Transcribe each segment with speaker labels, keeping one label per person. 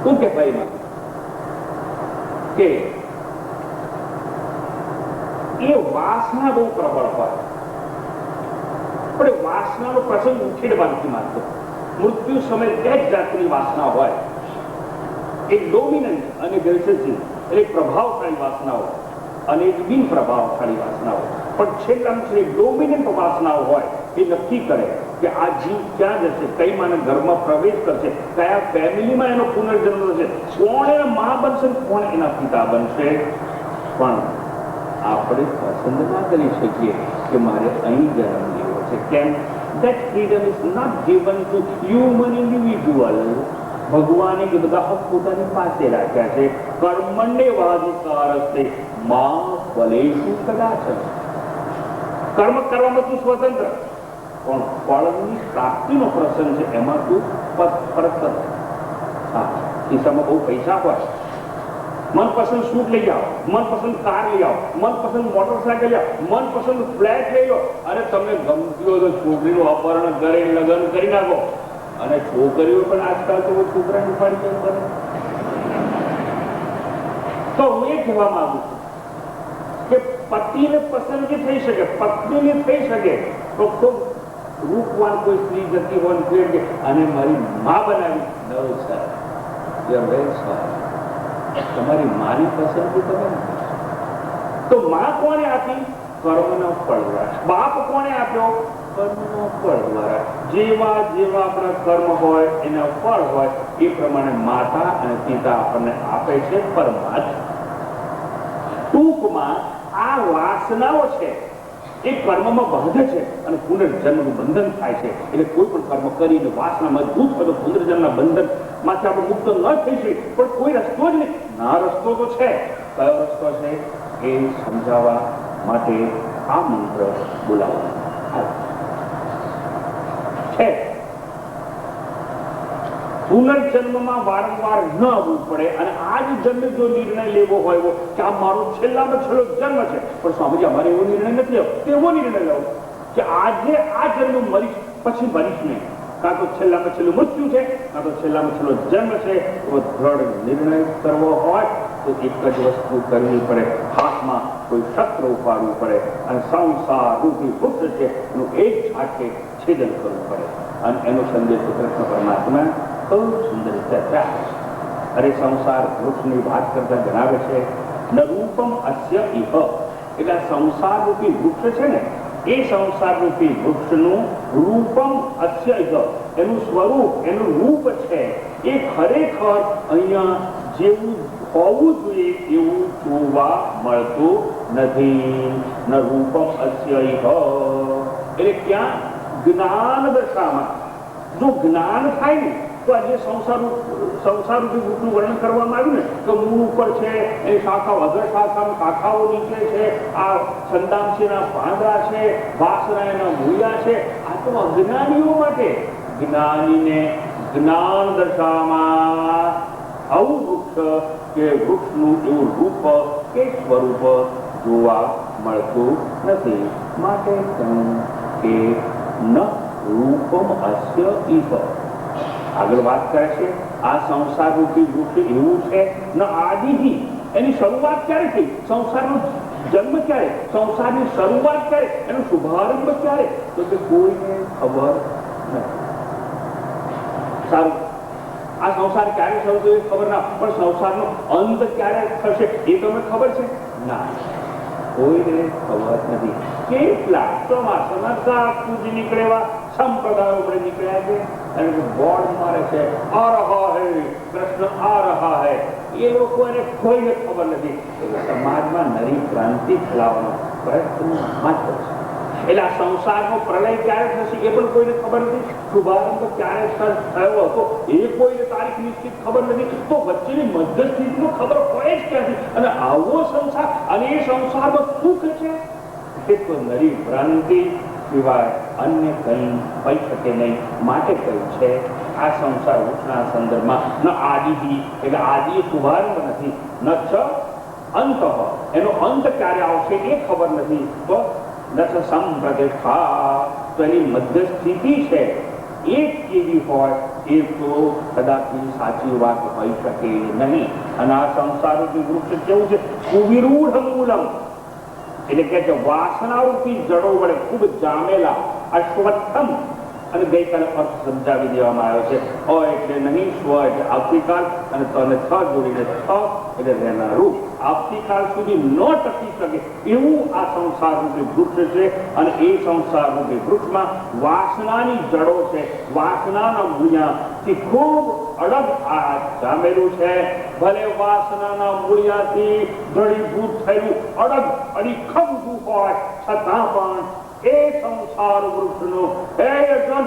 Speaker 1: શું કે ભાઈ કે એ વાસના બહુ પ્રબળ હોય, પણ વાસનાનો પ્રસંગ ઉછેરવા નથી માંગતો. મૃત્યુ સમય બે જ જાતની વાસના હોય, એક ડોમિનન્ટ અને ગ્રેસિવ એટલે પ્રભાવશાળી વાસનાઓ અને એક બિન પ્રભાવશાળી વાસનાઓ. પણ છેલ્લામાં છેલ્લે ડોમિનન્ટ વાસનાઓ હોય એ નક્કી કરે કે આ જીવ ક્યાં જશે, કઈ માને ઘરમાં પ્રવેશ કરશે, કયા ફેમિલીમાં એનો પુનર્જન્મ થશે, કોણ એના મા બનશે, કોણ એના પિતા બનશે. પણ આપણે પસંદ ના કરી શકીએ કે મારે અહીં જન્મ લેવો છે. કેમ? that freedom is not given to human individual. ભગવાને કે બધા હક પોતાની પાસે રાખ્યા છે. કર્મણ્યેવાધિકારસ્તે મા ફલેષુ કદાચન. કર્મ કરવામાં તું સ્વતંત્ર, પણ ફળની પ્રાપ્તિનો પ્રસંગ છે એમાં તું પરતંત્ર. હા, ખિસ્સામાં બહુ પૈસા હોય, મનપસંદ સૂટ લઈ આવો, મનપસંદ કાર લઈ આવો, મનપસંદ મોટરસાયકલ લઈ આવો, મનપસંદ ફ્લેટ લઈ લો, અને તમને ગમતી હોય તો છોકરીનું અપહરણ કરી લગ્ન કરી નાખો. અને છોકરીઓ પણ આજકાલ તો છોકરાને ઉપાડી કરે. તો હું એ કહેવા માંગુ છું કે પતિને પસંદગી થઈ શકે, પત્નીને થઈ શકે, તો ખૂબ રૂપવાન કોઈ સ્ત્રી જતી હોય કે અને મારી મા બનાવી, no sir, you are very sorry, તમારી માની પસંદગી તમે. તો મા કોને આપી? કર્મના ફળ દ્વારા. બાપ કોને આપ્યો? કર્મના ફળ દ્વારા. જેવા જેવા આપણા કર્મ હોય એના ફળ હોય એ પ્રમાણે માતા અને પિતા આપણને આપે છે પરમાત્મા. ટૂંકમાં આ વાસનાઓ છે એ કર્મમાં બાંધે છે અને પુનર્જન્મનું બંધન થાય છે. એટલે કોઈ પણ કર્મ કરીને વાસના મજબૂત હોય તો પુનર્જન્મના બંધન માંથી આપણે મુક્ત ન થઈ શકીએ. પણ કોઈ રસ્તો જ નહીં. ના, રસ્તો તો છે. કયો રસ્તો છે એ સમજાવવા માટે આ મંત્ર બોલાવવાનો છે. પુનર્જન્મમાં વારંવાર ન આવવું પડે અને આ જ જન્મ જો નિર્ણય લેવો હોય કે આ મારો છેલ્લામાં છેલ્લો જન્મ છે, પણ સ્વામીજી અમારે એવો નિર્ણય નથી લેવો, તેવો નિર્ણય લેવો કે આજે આ જન્મ મરીશ, પછી મરીશ નહીં. કાં તો છેલ્લામાં છેલ્લું મૃત્યુ છે, કાં તો છેલ્લામાં છેલ્લો જન્મ છે. એવો દ્રઢ નિર્ણય કરવો હોય તો એક જ વસ્તુ કરવી પડે, હાથમાં કોઈ શસ્ત્ર ઉપાડવું પડે અને સંસાર રૂપી વૃક્ષ છે એનું એક ઝાટકે છેદન કરવું પડે. અને એનો સંદેશ કૃષ્ણ પરમાત્મા બહુ સુંદર રીતે આપે છે. અરે સંસાર વૃક્ષની વાત કરતા જણાવે છે, ન રૂપમ અસ્ય ઇહ. એટલે સંસાર રૂપી વૃક્ષ છે ને, એ સંસાર રૂપી વૃક્ષનું રૂપમ અસ્ય ઇહ, એનું સ્વરૂપ, એનું રૂપ છે એ ખરેખર અહીંયા જેવું હોવું જોઈએ એવું જોવા મળતું નથી. ન રૂપમ અસ્ય ઇહ એટલે ક્યાં? જ્ઞાન દશામાં. જો જ્ઞાન થાય ને તો આજે સંસાર રૂપી વૃક્ષનું વર્ણન કરવામાં આવ્યું ને તો મૂળ ઉપર છે, એની શાખાઓ અગ્ર શાખામાં શાખાઓ નીચે છે, આ છંદાંશીના પાંદડા છે, વાસના એના મૂળિયા છે. આ તો અજ્ઞાનીઓ માટે. જ્ઞાનીને જ્ઞાન દશામાં આવું વૃક્ષ કે વૃક્ષનું એવું રૂપ કે સ્વરૂપ જોવા મળતું નથી. માટે કહ્યું કે ન રૂપમ અસ્ય ઇહ. આગળ વાત કરે છે આ સંસાર રૂપી વૃક્ષ એવું છે ન આદિથી. એની શરૂઆત ક્યારે થઈ? સંસારનો જન્મ ક્યારે? સંસારની શરૂઆત ક્યારે? એનો શુભારંભ ક્યારે? તો કે કોઈને ખબર નથી. સારું, આ સંસાર ક્યારે શરૂ થયો ખબર ના, પણ સંસારનો અંત ક્યારે થશે એ તમને ખબર છે? ના, કોઈને ખબર નથી. કેટલા ચોમાસામાં સાપૂજ નીકળેવા સંપ્રદાયો પર નીકળ્યા છે અને બોર્ડ મારે છે આ રહા હૈ કૃષ્ણ આ રહા હૈ. એ લોકોને કોઈને ખબર નથી. એટલે સમાજમાં નવી ક્રાંતિ ફેલાવવાનો પ્રયત્ન માત્ર છે. એટલે આ સંસારનો પ્રલય ક્યારે થશે એ પણ કોઈને ખબર નથી. શુભારંભ ક્યારે થયો હતો એ કોઈને તારીખ નિશ્ચિત ખબર નથી. તો વચ્ચેની મધ્યસ્થિતિનો ખબર હોય જ ક્યાંથી? અને આવો સંસાર અને એ સંસારમાં સુખ છે એ તો નવી ભ્રાંતિ સિવાય અન્ય કંઈ હોઈ શકે નહીં. માટે કહ્યું છે આ સંસાર વૃક્ષના સંદર્ભમાં ન આદિથી એટલે આદિ શુભારંભ નથી, ન છ અંત, એનો અંત ક્યારે આવશે એ ખબર નથી. તો ન સંપ્રતિષ્ઠા, તો એની મધ્ય સ્થિતિ છે એ કેવી હોય એ તો કદાપી સાચી વાત હોઈ શકે નહીં. અને આ સંસારરૂપી વૃક્ષ કેવું છે? કુવિરૂઢ મૂલમ, એટલે કે છે વાસનારૂપી જડો વડે ખૂબ જામેલા અશ્વત્થમ. અને ગઈકાલે અર્થ સમજાવી દેવામાં આવ્યો છે. અ એટલે નહીં, સ્વ એટલે આવતીકાલ, અને તને થ જોડીને થ એટલે રહેનારું. આવતીકાલ સુધી ન ટકી શકે એવું આ સંસારરૂપી વૃક્ષ છે. અને એ સંસારરૂપી વૃક્ષમાં વાસનાની જડો છે, વાસનાના મૂળિયાથી ખૂબ અડગ આ જામેલું છે. ભલે વાસનાના મૂળિયાથી દ્રઢીભૂત થયેલું અડગ અડીખમ હોય છતાં પણ એ સંસાર વૃક્ષનું હે અર્જુન,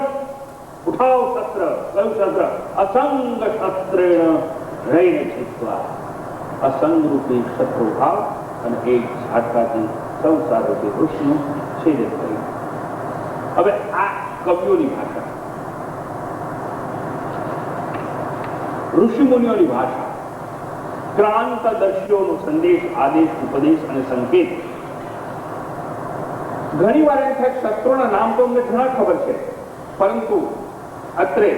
Speaker 1: ઉઠાવ શસ્ત્ર. કયું શસ્ત્ર? અસંગ શસ્ત્રેણ રહીને છીતવા. અસંગ રૂપી શત્રુ ભાવ અને એક ઝાટકાથી સંસાર રૂપી વૃક્ષનું છેદન કરી. હવે આ કવિઓની ભાષા, ઋષિ મુનિઓની ભાષા, ક્રાંતદર્શીઓનો સંદેશ, આદેશ, ઉપદેશ અને સંકેત. ઘણી વાર એમ થાય શસ્ત્રોના નામ તો અમને ઘણા ખબર છે, પરંતુ અત્રે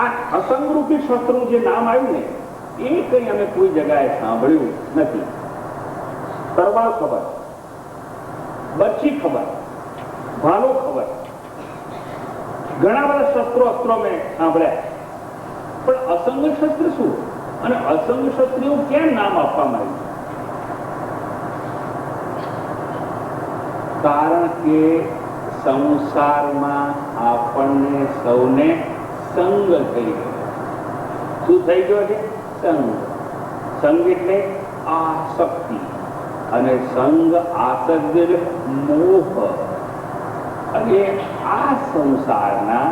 Speaker 1: આ અસંગરૂપી શસ્ત્રનું જે નામ આવ્યું ને એ કઈ અમે કોઈ જગ્યાએ સાંભળ્યું નથી. તરવાલ ખબર, બચ્ચી ખબર, ભાલો ખબર, ઘણા બધા શસ્ત્રો અસ્ત્રો મેં સાંભળ્યા, પણ અસંગ શસ્ત્ર શું અને અસંગ શસ્ત્રીઓ કેમ નામ આપવામાં આવ્યું? કારણ કે સંસારમાં આપણને સૌને સંગ થઈ ગયો. શું થઈ ગયો છે? સંગ. સંગ એટલે આસક્તિ, અને સંગ આસક્તિ મોહ. અને આ સંસારના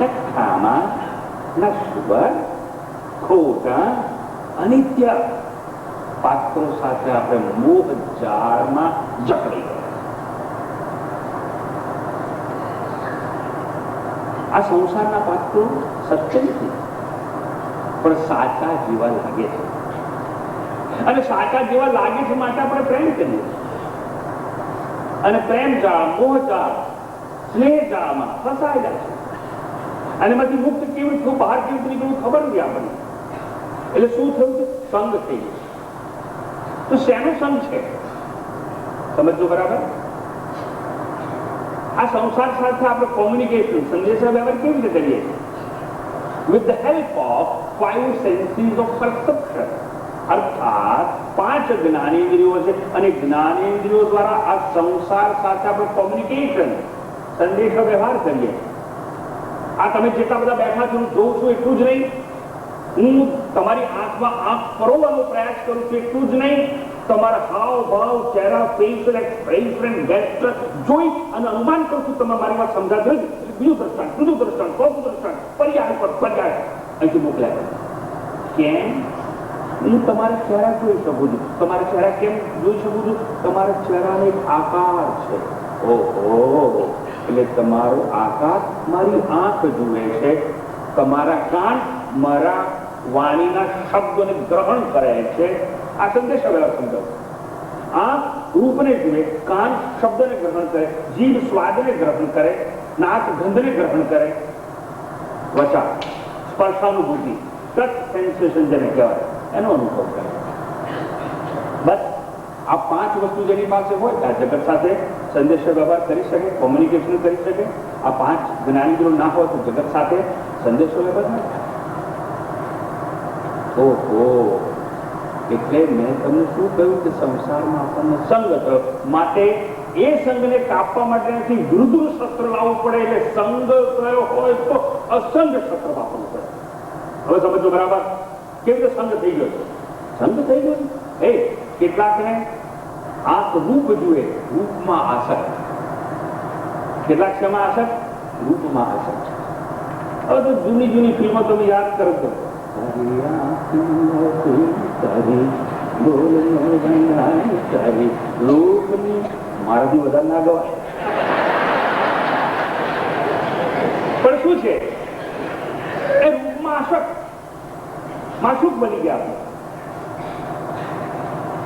Speaker 1: નખામાં નશ્વર, ખોટા, અનિત્ય પાત્રો સાથે આપણે મોહ જાળમાં જકડી ગયા. આ સંસારના પાત્રો સત્ય નથી, પણ સાચા જેવા લાગે છે. અને સાચા જેવા લાગે છે માટે આપણે પ્રેમ કરીએ. અને પ્રેમ જાળ, મોહ જાળ, સ્નેહ જાળમાં ફસાયેલા છે. અને એમાંથી મુક્ત કેવી થયું, બહાર કેવી નીકળવું ખબર નથી આપણને. એટલે શું થયું છે? સંગ થઈ ગયું. તો શેનો સંગ છે? સમજો બરાબર. આ સંસાર સાથે આપણે કોમ્યુનિકેશન, સંદેશા વ્યવહાર કેવી રીતે કરીએ? With the help of 5 senses of perception. અર્થાત 5 જ્ઞાનેન્દ્રિયો છે, અને જ્ઞાનેન્દ્રિયો દ્વારા આ સંસાર સાથે આપણે કોમ્યુનિકેશન, સંદેશા વ્યવહાર કરીએ. આ તમે જેટલા બધા બેઠા છો, હું જોઉં છું એટલું જ નહીં, હું તમારી આંખમાં આંખ પરોવવાનો પ્રયાસ કરું છું એટલું જ નહીં, તમારા હાવ ભાવ, ચહેરા, ફેશિયલ એક્સપ્રેશન, ગેસ્ચર જોઈ અને અનુમાન કરું છું તમે મારી વાત સમજાતો જ. બીજું દ્રષ્ટાંત, ત્રીજું દ્રષ્ટાંત, ચોથું દ્રષ્ટાંત, પર્યાય પર પર્યાય અહીંથી મોકલાય. કેમ? હું તમારા ચહેરા જોઈ શકું છું. તમારા ચહેરા કેમ જોઈ શકું છું? તમારા ચહેરાનો એક આકાર છે. ઓહો, એટલે તમારો આકાર મારી આંખ જુએ છે. તમારા કાન મારા વાણીના શબ્દોને ગ્રહણ કરે છે. આ સંદેશ વ્યવહાર સમજાવો. આંખ રૂપને જુએ, કાન શબ્દને ગ્રહણ કરે, જીભ સ્વાદને ગ્રહણ કરે, નાક ગંધને ગ્રહણ કરે, ત્વચા સ્પર્શાનુભૂતિ, ટચ સેન્સેશન જેને કહેવાય, એનો અનુભવ કરે. બસ આ 5 વસ્તુ જેની પાસે હોય આ જગત સાથે સંદેશ વ્યવહાર કરી શકે, કોમ્યુનિકેશન કરી શકે. આ 5 જ્ઞાનેન્દ્રિયો ના હોય તો જગત સાથે સંદેશો વ્યવહાર ના થાય. ઓહો, એટલે મેં તમને શું કહ્યું કે સંસારમાં આપણને સંગ થયો, માટે એ સંગને કાપવા માટેથી વિરુદ્ધ શસ્ત્ર લાવવું પડે. એટલે સંગ થયો હોય તો અસંગ શસ્ત્ર વાપરવું પડે. હવે સમજો બરાબર કેવી રીતે સંગ થઈ ગયો છે? સંગ થઈ ગયો એ કેટલાકને આંખ રૂપ જુએ, રૂપમાં આસક્ત. કેટલાક શેમાં આસક્ત? રૂપમાં આસક્ત. હવે તો જૂની ફિલ્મો તમે યાદ કરો તો મારાથી વધારે ના ગવાય. પણ શું છે? એ રૂપમાં આસક્ત, માશુક બની ગયા આપણે.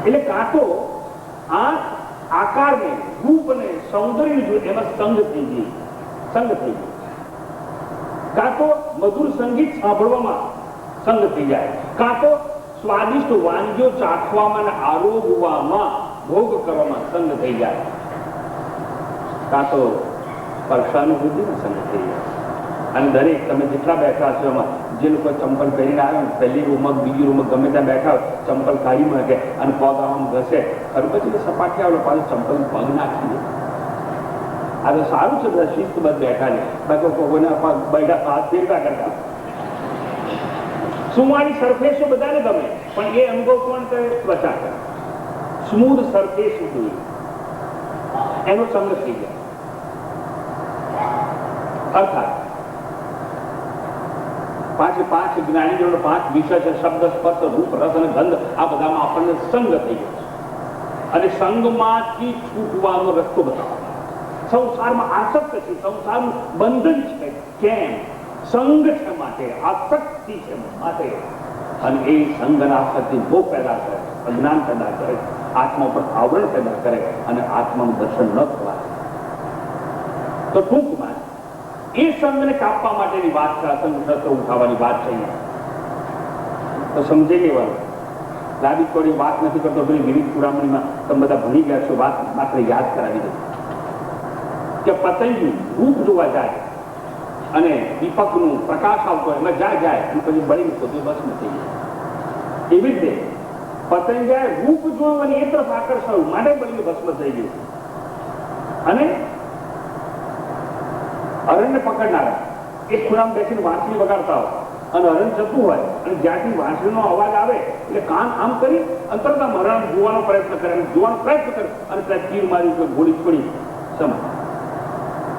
Speaker 1: એટલે કાં તો આંખ આકારને, રૂપને, સૌંદર્ય જો એમાં સંગ થઈ ગઈ, સંગ થઈ ગઈ. કાં તો મધુર સંગીત સાંભળવામાં સંગ થઈ જાય, કાં તો સ્વાદિષ્ટ વાનગીઓ ચાખવામાં અને આરોગવામાં ભોગ કરવામાં સંગ થઈ જાય, કાં તો સ્પર્શાનુભૂતિનો સંગ થઈ જાય. અને દરેક તમે જેટલા બેઠા છો એમાં જે લોકો ચંપલ પહેરીને આવે ને પહેલી રૂમમાં બીજી રૂમમાં ગમે ત્યાં બેઠા હોય ચંપલ કાઢી મૂકે અને પગ આમ ઘસે ખરું પછી સપાટી આવે પાછું ચંપલ પગ નાખી દે. આ તો સારું છે બધા શિસ્તબદ્ધ બેઠા છે, બાકી કોઈના પગ બેઠા હાથ ફેરતા કરતા. સુમારી સરફેસો બધાને ગમે પણ એ અનુભવ કોણ કરે? ત્વચા કરે. સ્મૂધ સરફેસ જોઈએ એનો સંગ થઈ જાય. અર્થાત પાંચ જ્ઞાનીઓનો 5 વિષય છે: શબ્દ, સ્પર્શ, રૂપ, રસ અને ગંધ. આ બધામાં આપણને સંગ થઈ ગયો છે અને સંગમાંથી છૂટવાનો રસ્તો બતાવો. સંસારમાં આસક્ત છે, સંસારનું બંધન છે. કેમ? સંગ છે માટે, આસક્તિ છે માટે. અને એ સંગ અને આસક્તિ બહુ પેદા કરે, અજ્ઞાન પેદા કરે, આત્મા પર આવરણ પેદા કરે અને આત્માનું દર્શન ન થવા. તો ટૂંકમાં એ સંઘને કાપવા માટેની વાત છે, અસંગ શસ્ત્ર ઉઠાવવાની વાત છે. તો સમજી લેવાનું. લાંબી થોડી વાત નથી કરતો, પેલી વિવિધ ચૂડામણીમાં તમે બધા ભણી ગયા છો, વાત માત્ર યાદ કરાવી દઉં કે પતંગી રૂપ જોવા જાય અને દીપકનું પ્રકાશ આવતો એમાં જાય અને પછી બળીને પોતે બસ નથી જાય. એવી રીતે પતંગિયાએ રૂપ જોયું અને એ તરફ આકર્ષાયું માટે બળીને ભસ્મ થઈ ગયું. અને હરણને પકડનારા એક ખૂણામાં બેસીને વાંસળી વગાડતા હોય અને હરણ જતું હોય અને જ્યાંથી વાંસળીનો અવાજ આવે એટલે કાન આમ કરી અંતરત હરણ જોવાનો પ્રયત્ન કરે અને જોવાનો પ્રયત્ન કરે અને ત્યાં તીર માર્યું કે ગોળી છોડી સમાપ્ત.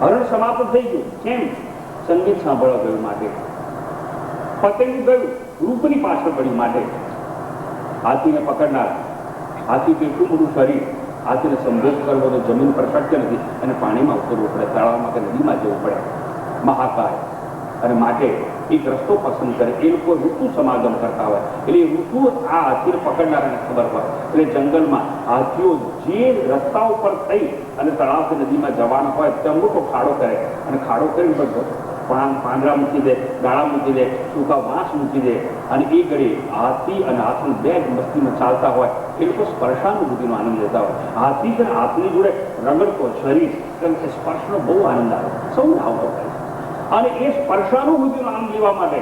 Speaker 1: હરણ સમાપ્ત થઈ ગયું. કેમ? સંગીત સાંભળવા ગયું માટે. પતંગ ગયું રૂપની પાછળ પડી માટે. હાથીને પકડનાર, હાથી કેટલું મોટું શરીર, હાથીને સંભોગ કરવો તો જમીન પર શક્ય નથી અને પાણીમાં ઉતરવું પડે, તળાવમાં કે નદીમાં જવું પડે, મહાકાય. અને માટે એક રસ્તો પસંદ કરે. એ લોકો ઋતુ સમાગમ કરતા હોય એટલે એ ઋતુ આ હાથીને પકડનારાને ખબર હોય એટલે જંગલમાં હાથીઓ જે રસ્તા ઉપર થઈ અને તળાવ કે નદીમાં જવાનો હોય ત્યાં મોટો ખાડો કરે અને ખાડો કરીને બધો પાંદડા મૂકી દે, ગાળા મૂકી દે, સૂકા વાંસ મૂકી દે અને એ ઘડી હાથી અને હાથની બે જ મસ્તીમાં ચાલતા હોય એ લોકો સ્પર્શાનુભૂતિનો આનંદ લેતા હોય. હાથી છે હાથની જોડે રગડતો શરીર સ્પર્શનો બહુ આનંદ આવે, સૌને આવતો હોય. અને એ સ્પર્શાનુભૂતિનો આનંદ લેવા માટે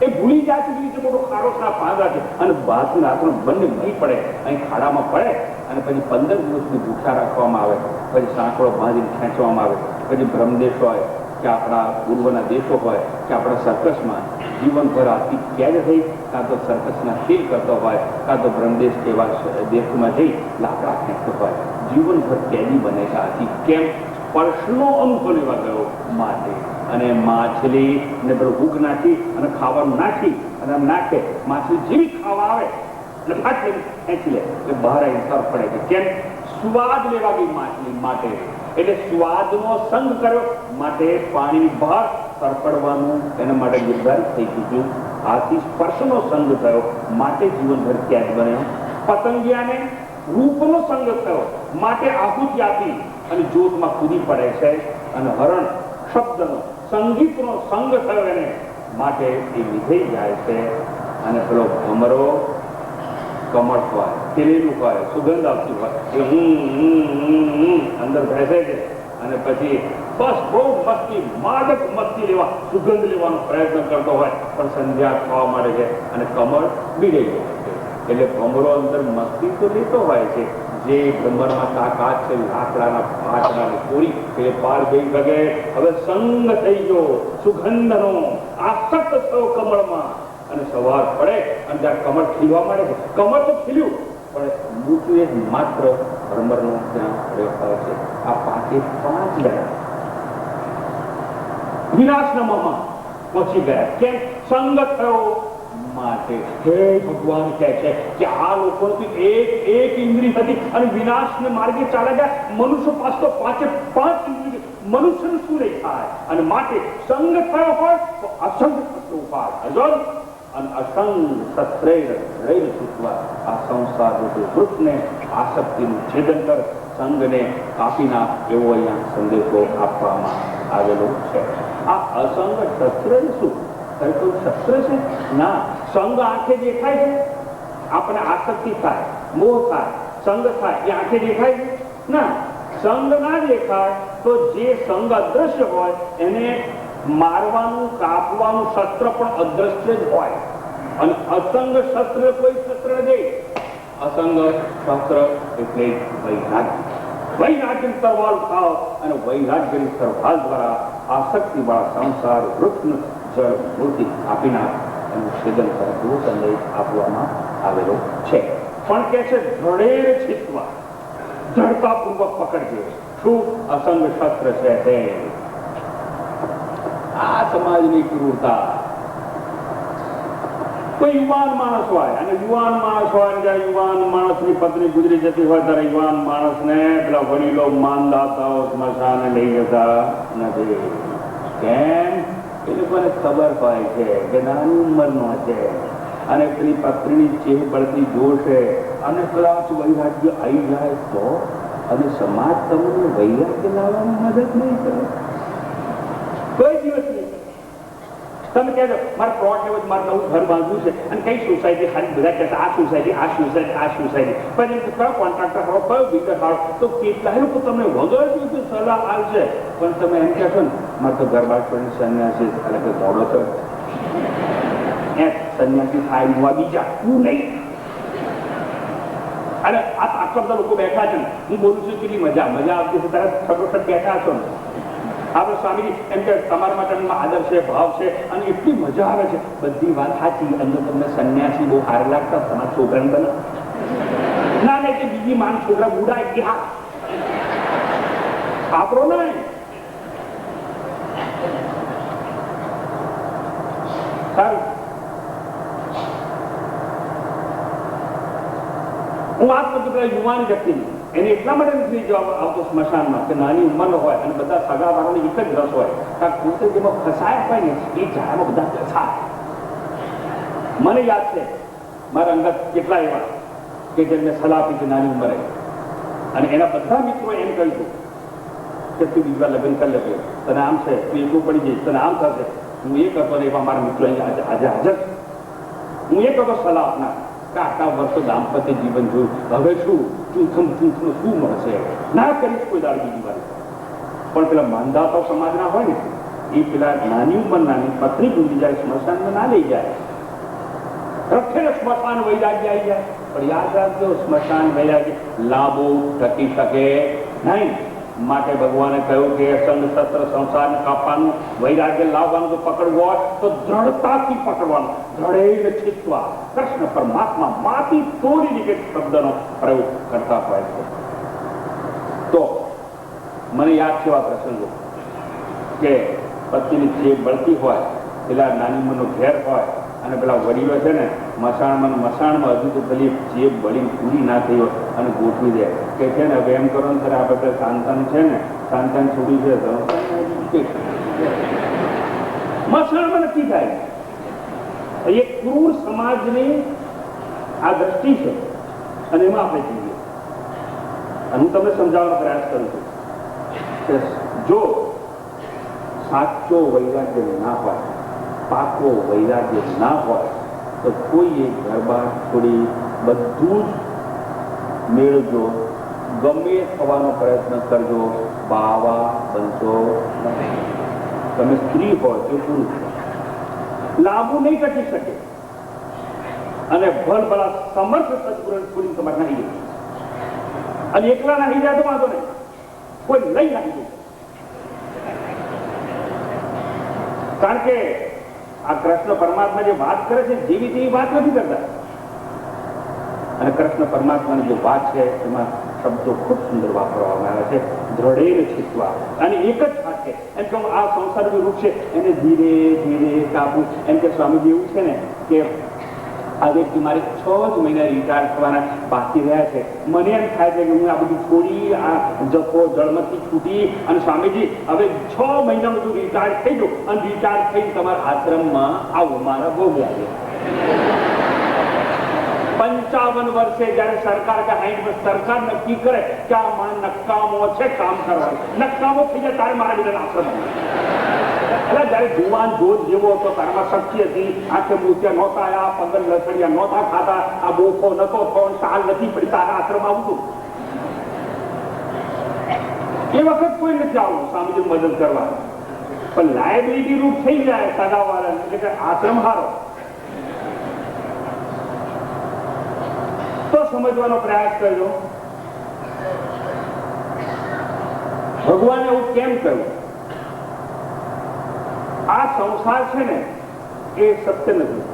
Speaker 1: એ ભૂલી જાય છે કે મોટો ખાડો છે, પાંદડા છે અને હાથનું હાથનું બંને નહીં પડે અહીં ખાડામાં પડે અને પછી 15 દિવસ સુધી ભૂખા રાખવામાં આવે, પછી સાંકળો બાંધીને ખેંચવામાં આવે, પછી બ્રહ્મદેશ હોય કે આપણા પૂર્વના દેશો હોય કે આપણા સર્કસમાં જીવનભર હાથી કેદ થઈ કાં તો સર્કસના ખેલ કરતો હોય કાં તો બ્રહ્મદેશ જેવા દેશમાં જઈ લાકડા ખેંચતો હોય, જીવનભર કેદી બને છે હાથી. કેમ? સ્પર્શનો અનુભવ લેવા ગયો માટે. અને માછલી ને પેલું ભૂખ નાખી અને ખાવાનું નાખી અને આમ નાખે, માછલી જેવી ખાવા આવે એટલે પાછી ખેંચી લે એટલે બહાર આવી તર પડે છે. કેમ? સ્વાદ લેવા ગઈ માછલી માટે. એટલે સ્વાદનો સંગ કર્યો માટે પાણી બહાર તરપડવાનું એના માટે નિર્ધારિત થઈ ગયું. આથી સ્પર્શનો સંગ થયો માટે જીવનભર કેદ બન્યો. પતંગિયાને રૂપનો સંગ થયો માટે આહુતિ આપી અને જોતમાં કૂદી પડે છે. અને હરણ શબ્દનો સંગીતનો સંગ થયો એને માટે એ વિધેય જાય છે. અને પેલો ભમરો કમળ હોય, ખીલેલું હોય, સુગંધ આવતી હોય એ અંદર બેસે છે અને પછી બસ બહુ મસ્તી માદક મસ્તી લેવા સુગંધ લેવાનો પ્રયત્ન કરતો હોય પણ સંધ્યા થવા મળે છે અને કમળ બીજાઈ જાય છે. એટલે ભમરો અંદર મસ્તી તો લેતો હોય છે, જે ભ્રમરમાં તાકાત છે લાકડાના ભાટના પૂરી એ પાર જઈ શકે. હવે સંગ થઈ ગયો સુગંધનો, આસક્ત થયો કમળમાં અને સવાર પડે અને ત્યાં કમળ ખીલવા માંડે છે. કમળ તો ખીલ્યું પણ મૃત્યુ એક માત્ર ભ્રમરનો ત્યાં રહેતા છે. આ 5 જણા વિનાશના મોહમાં પહોંચી ગયા. કેમ? સંગ થયો માટે. હે ભગવાન કહે છે કે આ લોકો એક ઇન્દ્રિય હતી અને વિનાશને માર્ગે ચાલ્યા ગયા. મનુષ્ય પાસે તો 5 ઇન્દ્રિય, મનુષ્યનું શું નહીં થાય? અને માટે સંગ થયો હોય તો અસંગ શસ્ત્ર ઉપાડ અજર અને અસંગ શસ્ત્રે રૈર છૂટવા. આ સંસાર રૂપી વૃક્ષને આસક્તિનું છેદન કર, સંગને કાપી નાખ એવો અહીંયા સંદેશો આપવામાં આવેલો છે. આ અસંગ શસ્ત્ર શું? તો શસ્ત્ર છે ના. સંગ આંખે દેખાય છે, આપણે આસક્તિ થાય, મોહ થાય, સંગ થાય, એ આંખે દેખાય છે ના. સંગ ના દેખાય તો જે સંગ અદ્રશ્ય હોય એને મારવાનું, કાપવાનું શસ્ત્ર પણ અદ્રશ્ય જ હોય. અને અસંગ શસ્ત્ર કોઈ શસ્ત્ર નહીં. અસંગ શસ્ત્ર એટલે વૈરાગ્ય. વૈરાગ્ય તરવાલ ખાવ અને વૈરાગ્યની તરવાલ દ્વારા આસક્તિ વાળા સંસાર વૃક્ષ જળ મૂર્તિ આપીને એનું છેદન કરતો સંદેશ આપવામાં આવેલો છે. પણ કે છે ધડેર છીતવા, ધડતાપૂર્વક પકડજો. શું અસંગ શસ્ત્ર છે તે? આ સમાજની ક્રૂરતા. કોઈ યુવાન માણસ હોય અને યુવાન માણસ હોય જ્યારે યુવાન માણસની પત્ની ગુજરી જતી હોય ત્યારે યુવાન માણસને પેલા વડીલો માનદાતાઓ સ્મશાને લઈ જતા નથી. કેમ? એ લોકોને ખબર હોય છે કે નાની ઉંમરનો છે અને પેલી પત્નીની ચેહ પડતી જોશે અને કદાચ વૈરાગ્ય આવી જાય તો, અને સમાજ તમને વૈરાગ્ય લાવવામાં મદદ નહીં કરે, કોઈ દિવસ નહીં. તમે કહેજો મારે પ્લોટ લેવો, મારે નવું ઘર બાંધવું છે અને કઈ સોસાયટી ખાલી બધા કહેતા આ સોસાયટી, આ સોસાયટી, આ સોસાયટી. પણ કયો કોન્ટ્રાક્ટર સારો, કયો બિલ્ડર સારો, તો કેટલાય લોકો તમને વગર જોઈતી સલાહ આવશે. પણ તમે એમ કહેશો ને મારે તો ઘર બાર છોડીને સંન્યાસી એટલે કે દોડો છો સંન્યાસી થાય એવા બીજા તું નહીં. અને આટલા બધા લોકો બેઠા છે ને, હું બોલું છું કેટલી મજા આવતી છે, તારા ઠગોઠગ બેઠા છો ને. આપણે સ્વામીજી એમ કે તમારા માટે આદર છે, ભાવ છે અને એટલી મજા આવે છે. બધી વાત સાચી. અંદર તમને સંન્યાસી બહુ સારા લાગતા, તમારા છોકરાને બને ના નહીં કે બીજી માન છોકરા બુડા કે હા આપણો નહીં. સારું, હું વાત કરતો પેલા યુવાન વ્યક્તિની, એને એટલા માટે નથી જવાબ આવતો સ્મશાનમાં કે નાની ઉંમરનો હોય અને બધા સગા વાળાને એક જ રસ હોય. કારણ પોતે જેમાં ફસાયા હોય ને એ ઝાડમાં બધા ફસાય. મને યાદ છે મારા અંગત કેટલા એવા કે જેમને સલાહ આપી છે નાની ઉંમરે, અને એના બધા મિત્રો એમ કહ્યું કે તું બીજા લગ્ન કરી લેજો, તને આમ છે, તું એકલું પડી જઈશ, તને આમ થશે. હું એ કરતો ને એવા મારા મિત્રો આજે હાજર. હું એ કરતો સલાહ આપનાર કે આટલા વર્ષો દાંપત્ય જીવન જોયું, હવે શું ચૂંથનું શું મળશે? ના કરીશ કોઈ દાળ બીજી વાર. પણ પેલા માનદાતાઓ સમાજના હોય ને એ પેલા નાની ઉંમરનાની પત્ની ગુજરી જાય સ્મશાનમાં ના લઈ જાય. રખે સ્મશાન વૈરાગ્ય આવી જાય. પણ યાદ રાખજો, સ્મશાન વૈરાગ્ય લાંબો ટકી શકે નહીં. માટે ભગવાને કહ્યું કે અસંગ શસ્ત્ર સંસારને કાપવાનું, વૈરાગ્ય લાવવાનું જો પકડવું હોય તો દ્રઢતાથી પકડવાનું. દ્રઢેર છીતવા. કૃષ્ણ પરમાત્મા માથી તોડી નીકળે શબ્દનો પ્રયોગ કરતા હોય છે. તો મને યાદ છે એવા પ્રસંગો કે પત્નીની જે બળતી હોય, પેલા નાની ઉંમરનો ઘેર હોય અને પેલા વડીલો છે ને મસાણમાં હજુ તો પેલી જે બળી પૂરી ના થઈ હોય અને ગોઠવી દે કે છે ને હવે એમ કરો ને ત્યારે આપણે શાંતાન છે ને શાંતાન છોડી છે મસાણમાં નક્કી થાય. એ ક્રૂર સમાજની આ દ્રષ્ટિ છે અને એમાં આપણે જઈએ. અને હું તમને સમજાવવાનો પ્રયાસ કરું છું કે જો સાચો વૈરાગ્ય ના હોય, પાકો વૈરાગ્ય ના હોય તો કોઈ એક ગરબા છોડી બધું જ મેળવજો, ગમે થવાનો પ્રયત્ન કરજો, બાવા બનશો નહીં. તમે સ્ત્રી હોય કે પુરુષ લાંબુ નહીં ટકી શકે અને ભલભલા સમર્થ સદગુરુ છોડી તમારે નાહી જાય. અને એકલા નાહી જાય તો વાંધો નહીં, કોઈ લઈ નાખી દો. કારણ કે આ કૃષ્ણ પરમાત્મા જે વાત કરે છે જેવી તેવી વાત નથી કરતા. અને કૃષ્ણ પરમાત્માની જે વાત છે એમાં શબ્દો ખૂબ સુંદર વાપરવામાં આવે છે. દ્રઢેર છીતવા. અને એક જ વાત છે એમ કે આ સંસારનું વૃક્ષ છે એને ધીરે ધીરે કાપવું. એમ કે સ્વામીજી એવું છે ને કે આ વ્યક્તિ મારે 6 જ મહિના રિટાયર થવાના બાકી રહ્યા છે. મને એમ થાય છે કે હું આ બધું છોડી આ જપો જળમથી છૂટી અને સ્વામીજી હવે 6 મહિનામાં તું રિટાયર થઈ જાઉં અને રિટાયર થઈ તમારા આશ્રમમાં આવું મારા બહુ લાગે. 55 વર્ષે જયારે સરકાર કે 60 વર્ષ સરકાર નક્કી કરે કે આ માણસ નકામો છે કામ કરવાનું, નકામો થઈ જાય તારે મારા બીજા આશ્રમ એટલે જયારે જુવાન જોધ જેવો હતો તારામાં શક્તિ હતી, આંખે મૂર્તિયા નહોતા આવ્યા, પગલ લસડિયા નહોતા ખાતા, આ બોખો નતો થયો, સાલ નથી પડી, તારા આશ્રમ આવતું. એ વખત કોઈ નથી આવું સ્વામીજી મદદ કરવા. પણ લાયબિલિટી રૂપ થઈ જાય સાદાવાળા, એટલે કે આશ્રમ હારો, તો સમજવાનો પ્રયાસ કરજો. ભગવાને એવું કેમ કહ્યું? આ સંસાર છે ને એ સત્ય નથી.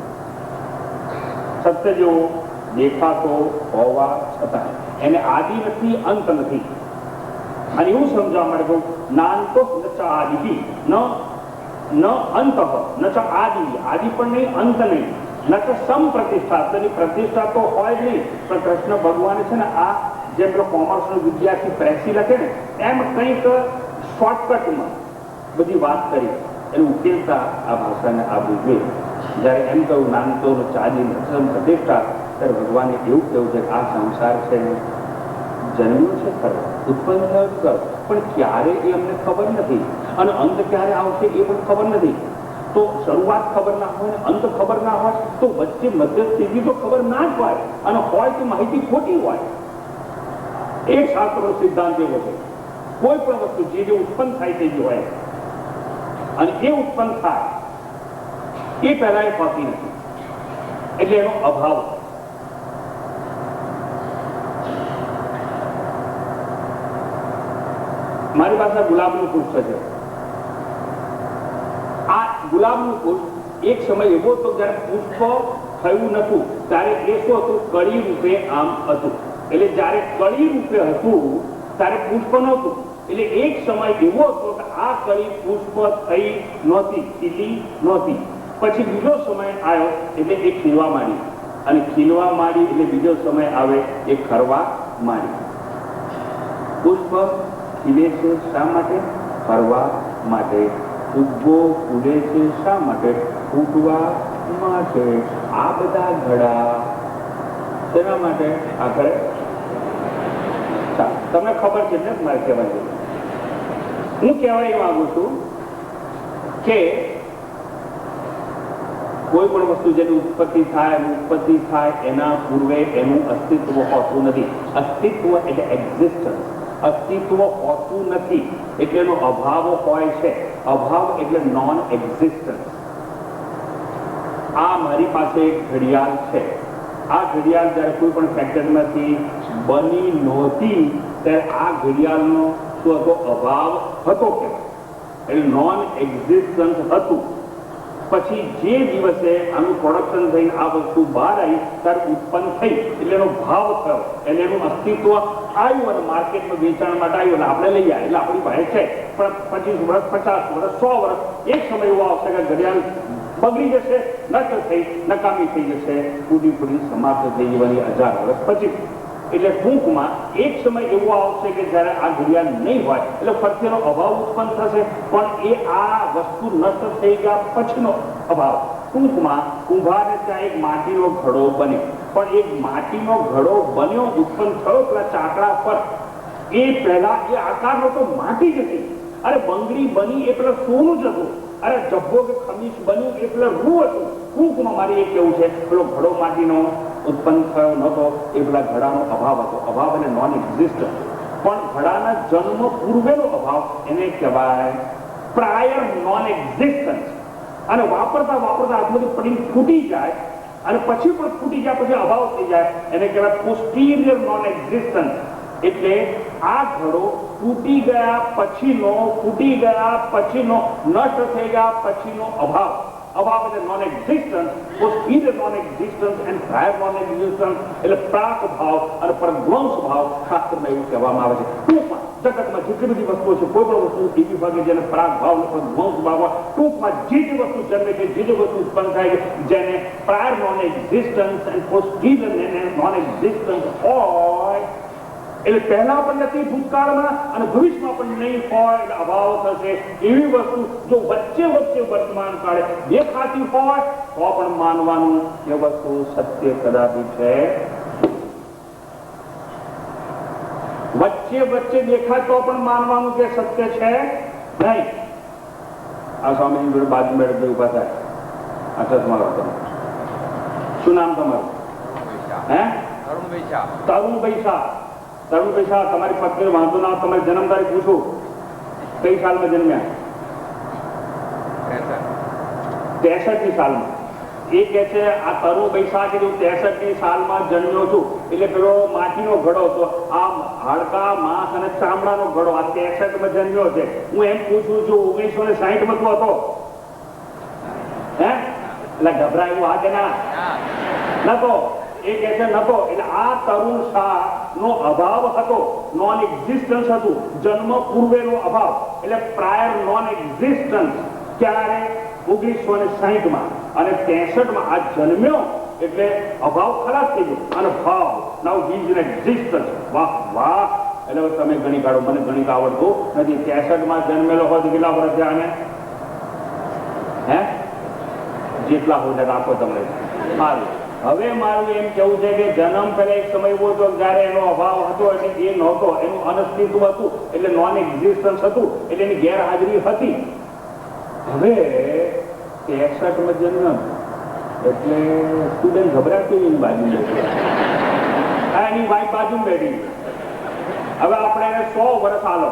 Speaker 1: સત્ય જેવો દેખાતો હોવા છતાં એને આદિ નથી, અંત નથી. અને એવું સમજવા માટે નાનતો ન ચ આદિ ન અંત ન ચ આદિ, આદિ પણ નહીં, અંત નહીં, ન તો સમપ્રતિષ્ઠા, તેની પ્રતિષ્ઠા તો હોય જ નહીં. પણ કૃષ્ણ ભગવાને છે ને આ જેમ પેલો કોમર્સનો વિદ્યાર્થી પ્રેસી લખે ને એમ કંઈક શોર્ટકટમાં બધી વાત કરી એને ઉકેલતા આ ભાષાને આપવું જોઈએ. જયારે એમ કહ્યું નાનતો ચાલી નસમ પ્રતિષ્ઠા, ત્યારે ભગવાને એવું કહ્યું છે કે આ સંસાર છે જન્મ્યો છે ખરો, ઉત્પન્ન થયો ખરો, પણ ક્યારે એ અમને ખબર નથી, અને અંત ક્યારે આવશે એ પણ ખબર નથી. તો શરૂઆત ખબર ના હોય, અંત ખબર ના હોય, તો વચ્ચે મધ્ય સ્થિતિ તો ખબર ના જ હોય, અને હોય તો માહિતી ખોટી હોય. એક શાસ્ત્રનો સિદ્ધાંત એવો છે, કોઈ પણ વસ્તુ જે ઉત્પન્ન થાય તે હોય, અને એ ઉત્પન્ન થાય એ પહેલા એ હોતી નથી, એટલે એનો અભાવ. મારી પાસે ગુલાબનું પુષ્પ છે. આ ગુલાબનું પુષ્પ એક સમય એવો હતો જયારે પુષ્પ થયું નતું, ત્યારે એ શું હતું? કળી રૂપે આમ હતું. એટલે જયારે કળી રૂપે હતું ત્યારે પુષ્પ નહોતું. એટલે એક સમય એવો હતો કે આ કળી પુષ્પ થઈ નહોતી, ખીલી નહોતી. પછી બીજો સમય આવ્યો એટલે એ ખીલવા માંડી, અને ખીલવા માંડી એટલે બીજો સમય આવે એ ખરવા માંડી. પુષ્પ ખીલે છે શા માટે? ફરવા માટે. ફૂગો ફૂલે છે શા માટે? ફૂટવા માટે. આ બધા ઘડા શેના માટે? આગળ તમને ખબર છે ને મારે કહેવાય? હું કહેવાય માંગુ છું કે કોઈ પણ વસ્તુ જેની ઉત્પત્તિ થાય એના પૂર્વે એનું અસ્તિત્વ હોતું નથી. અસ્તિત્વ એટલે એક્ઝિસ્ટન્સ. અસ્તિત્વ હોતું નથી એટલે એનો અભાવ હોય છે. અભાવ એટલે નોન એક્ઝિસ્ટન્સ. આ મારી પાસે એક ઘડિયાળ છે. આ ઘડિયાળ જયારે કોઈ પણ ફેક્ટરીમાંથી બની નહોતી ત્યારે આ ઘડિયાળનો શું હતો? અભાવ હતો. કે એટલે નોન એક્ઝિસ્ટન્સ હતું. પછી જે દિવસે આનું પ્રોડક્શન થઈને આ વસ્તુ બહાર આવી ત્યારે ઉત્પન્ન થઈ એટલે એનો ભાવ થયો, એટલે એનું અસ્તિત્વ આવ્યું અને માર્કેટમાં વેચાણ માટે આવ્યું અને આપણે લઈ આવ્યા. એટલે આપણી પાસે છે. પણ 25 વર્ષ, 50 વર્ષ, 100 વર્ષ એક સમય એવો આવશે કે ઘડિયાળ બગડી જશે, નષ્ટ થઈ, નકામી થઈ જશે, પૂરી સમાપ્ત થઈ જવાની 1000 વર્ષ પછી. એટલે ટૂંકમાં એક સમય એવો આવશે કે જયારે આ ઘડિયાળ નહીં હોય એટલે ફરીનો અભાવ ઉત્પન્ન થશે. પણ એ આ વસ્તુ નષ્ટ થઈ ગયા પછીનો અભાવ. ટૂંકમાં કુંભારને ત્યાં એક માટીનો ઘડો બન્યો, પણ એક માટીનો ઘડો બન્યો, ઉત્પન્ન થયો પેલા ચાકડા પર, એ પહેલા એ આકારનો તો માટી જ હતી. અરે બંગડી બની એ પેલા સોનું જ હતું. અરે જબ્બો કે ખમીસ બન્યું એ પેલા રૂ હતું. ટૂંકમાં મારે એ કેવું છે, પેલો ઘડો માટીનો ઉત્પન્ન થયો નહોતો એ પેલા ઘડાનો અભાવ હતો. અભાવ અને નોન એક્ઝિસ્ટન્સ. પણ ઘડાના જન્મ પૂર્વેનો અભાવ એને કહેવાય પ્રાયર નોન એક્ઝિસ્ટન્સ. અને વાપરતા હાથમાંથી પડીને ફૂટી જાય અને પછી પણ ફૂટી જાય, પછી અભાવ થઈ જાય, એને કહેવાય પોસ્ટીરિયર નોન એક્ઝિસ્ટન્સ. એટલે આ ઘડો તૂટી ગયા પછીનો, ફૂટી ગયા પછીનો, નષ્ટ થઈ ગયા પછીનો અભાવ. અભાવ એટલે non existence, posterior non existence and prior non existence. એટલે પ્રાક ભાવ અને પરધ્વંસ ભાવ શાસ્ત્રમાં એવું કહેવામાં આવે છે. ટૂંકમાં જગતમાં જેટલી બધી વસ્તુઓ છે, કોઈ પણ વસ્તુ એવી ભાગે જેને પ્રાક ભાવ અને પરધ્વંસ ભાવ હોય, ટૂંકમાં જે વસ્તુ જન્મે છે, જે વસ્તુ ઉત્પન્ન થાય છે, જેને prior non existence and posterior non existence હોય એટલે પહેલા પણ નથી ભૂતકાળમાં અને ભવિષ્યમાં પણ નહીં હોય એટલે અભાવ થશે. એવી વસ્તુ જો વચ્ચે વર્તમાન કાળે દેખાતી હોય તો પણ માનવાનું એ વસ્તુ સત્ય કદાપી છે. વચ્ચે દેખાય તો પણ માનવાનું કે સત્ય છે નહીં. આ સ્વામીની જોડે બાજુ મેળવી ઉભા થાય. આ ચશ્મા લો તમે. શું નામ તમારું? હે? તરુણભાઈ શાહ. તરુણભાઈ શાહ, તમારી પત્ની વાંધો ના, તમારી જન્મ તારીખ પૂછું. કઈ સાલમાં જન્મ્યા? 63ની સાલમાં. એ કે છે આ તરુણભાઈ શાહ કે 63ની સાલમાં જન્મ્યો છું, એટલે પેલો માટીનો ઘડો હતો, આ હાડકા માંસ અને ચામડાનો ઘડો, આ 63માં જન્મ્યો છે. હું એમ પૂછું છું 1960માં તું હતો? હે? એટલે ગભરાયું હા કે ના? નતો. એ કે છે નતો. એટલે આ તરુણ શાહ નો અભાવ હતો, નોન એક્ઝિસ્ટન્સ હતું, જન્મ પૂર્વેનો અભાવ, એટલે પ્રાયર નોન એક્ઝિસ્ટન્સ. ક્યારે? 1960માં. અને 63માં આ જન્મ્યો એટલે અભાવ ખલાસ થઈ ગયો અને ભાવ નાઉ હી ઇઝ એન એક્ઝિસ્ટન્સ. વાહ વાહ. એટલે તમે ગણી કાઢો, મને ગણિત આવડતું નથી. 63માં જન્મેલો હોય તો કેટલા વર્ષ છે આને? હે? જેટલા હોય રાખો તમે. સારું. હવે મારું એમ કેવું છે કે જન્મ પહેલા એક સમય એવો હતો જયારે એનો અભાવ હતો, એટલે એ નહોતો, એનું અનસ્તિત્વ હતું, એટલે નોન એક્ઝિસ્ટન્સ હતું, એટલે એની ગેરહાજરી હતી. હવે 63માં જન્મ એટલે સ્ટુડન્ટ ગભરાતું એની બાજુ બેઠી, એની વાઈફ બાજુ બેઠી. હવે આપણે એને 100 વર્ષ આલો.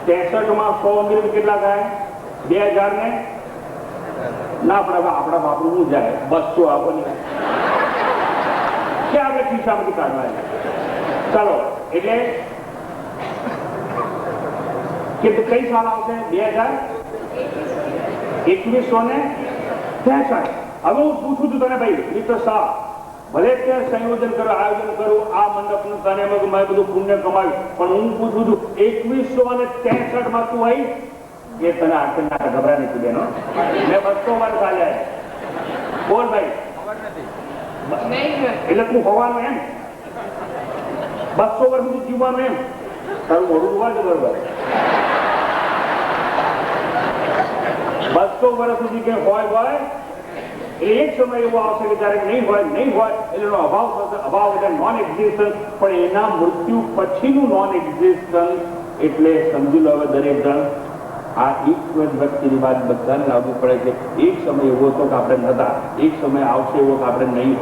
Speaker 1: 63માં 100 અંગ્રેજી કેટલા થાય? 2000 ને ના, આપણા બાપુ શું જાય 200 આપણને કે આપણે ખિસ્સામાંથી કાઢવા. ચાલો, એટલે કે કઈ સાલ આવશે? 2163. હવે હું પૂછું છું તને ભાઈ મિત્ર શાહ, ભલે તે સંયોજન કરો, આયોજન કરું, આ મંડપનું તને મેં બધું પુણ્ય કમાવ્યું, પણ હું પૂછું છું 2163માં તું આવી? એ તને આટલે ગભરા નથી બેનો. મેં 200 વર્ષ ચાલ્યા. બોલ ભાઈ. એટલે તું હોવાનું એમ? 200 વર્ષ સુધી જીવવાનું એમ? તારું મોડું જોવા છે બરોબર. 200 વર્ષ સુધી કે હોય એટલે એક સમય એવો આવશે કે જયારે નહીં હોય એટલે એનો અભાવ થશે. અભાવ એટલે નોન એક્ઝિસ્ટન્સ. પણ એના મૃત્યુ પછીનું નોન એક્ઝિસ્ટન્સ એટલે સમજી લો હવે દરેક જણ આ એક વ્યક્તિની વાત બધાને લાગુ પડે છે. એક સમય એવો હતો કે આપણે નતા, એક સમય આવશે એવો કે આપણે નહીં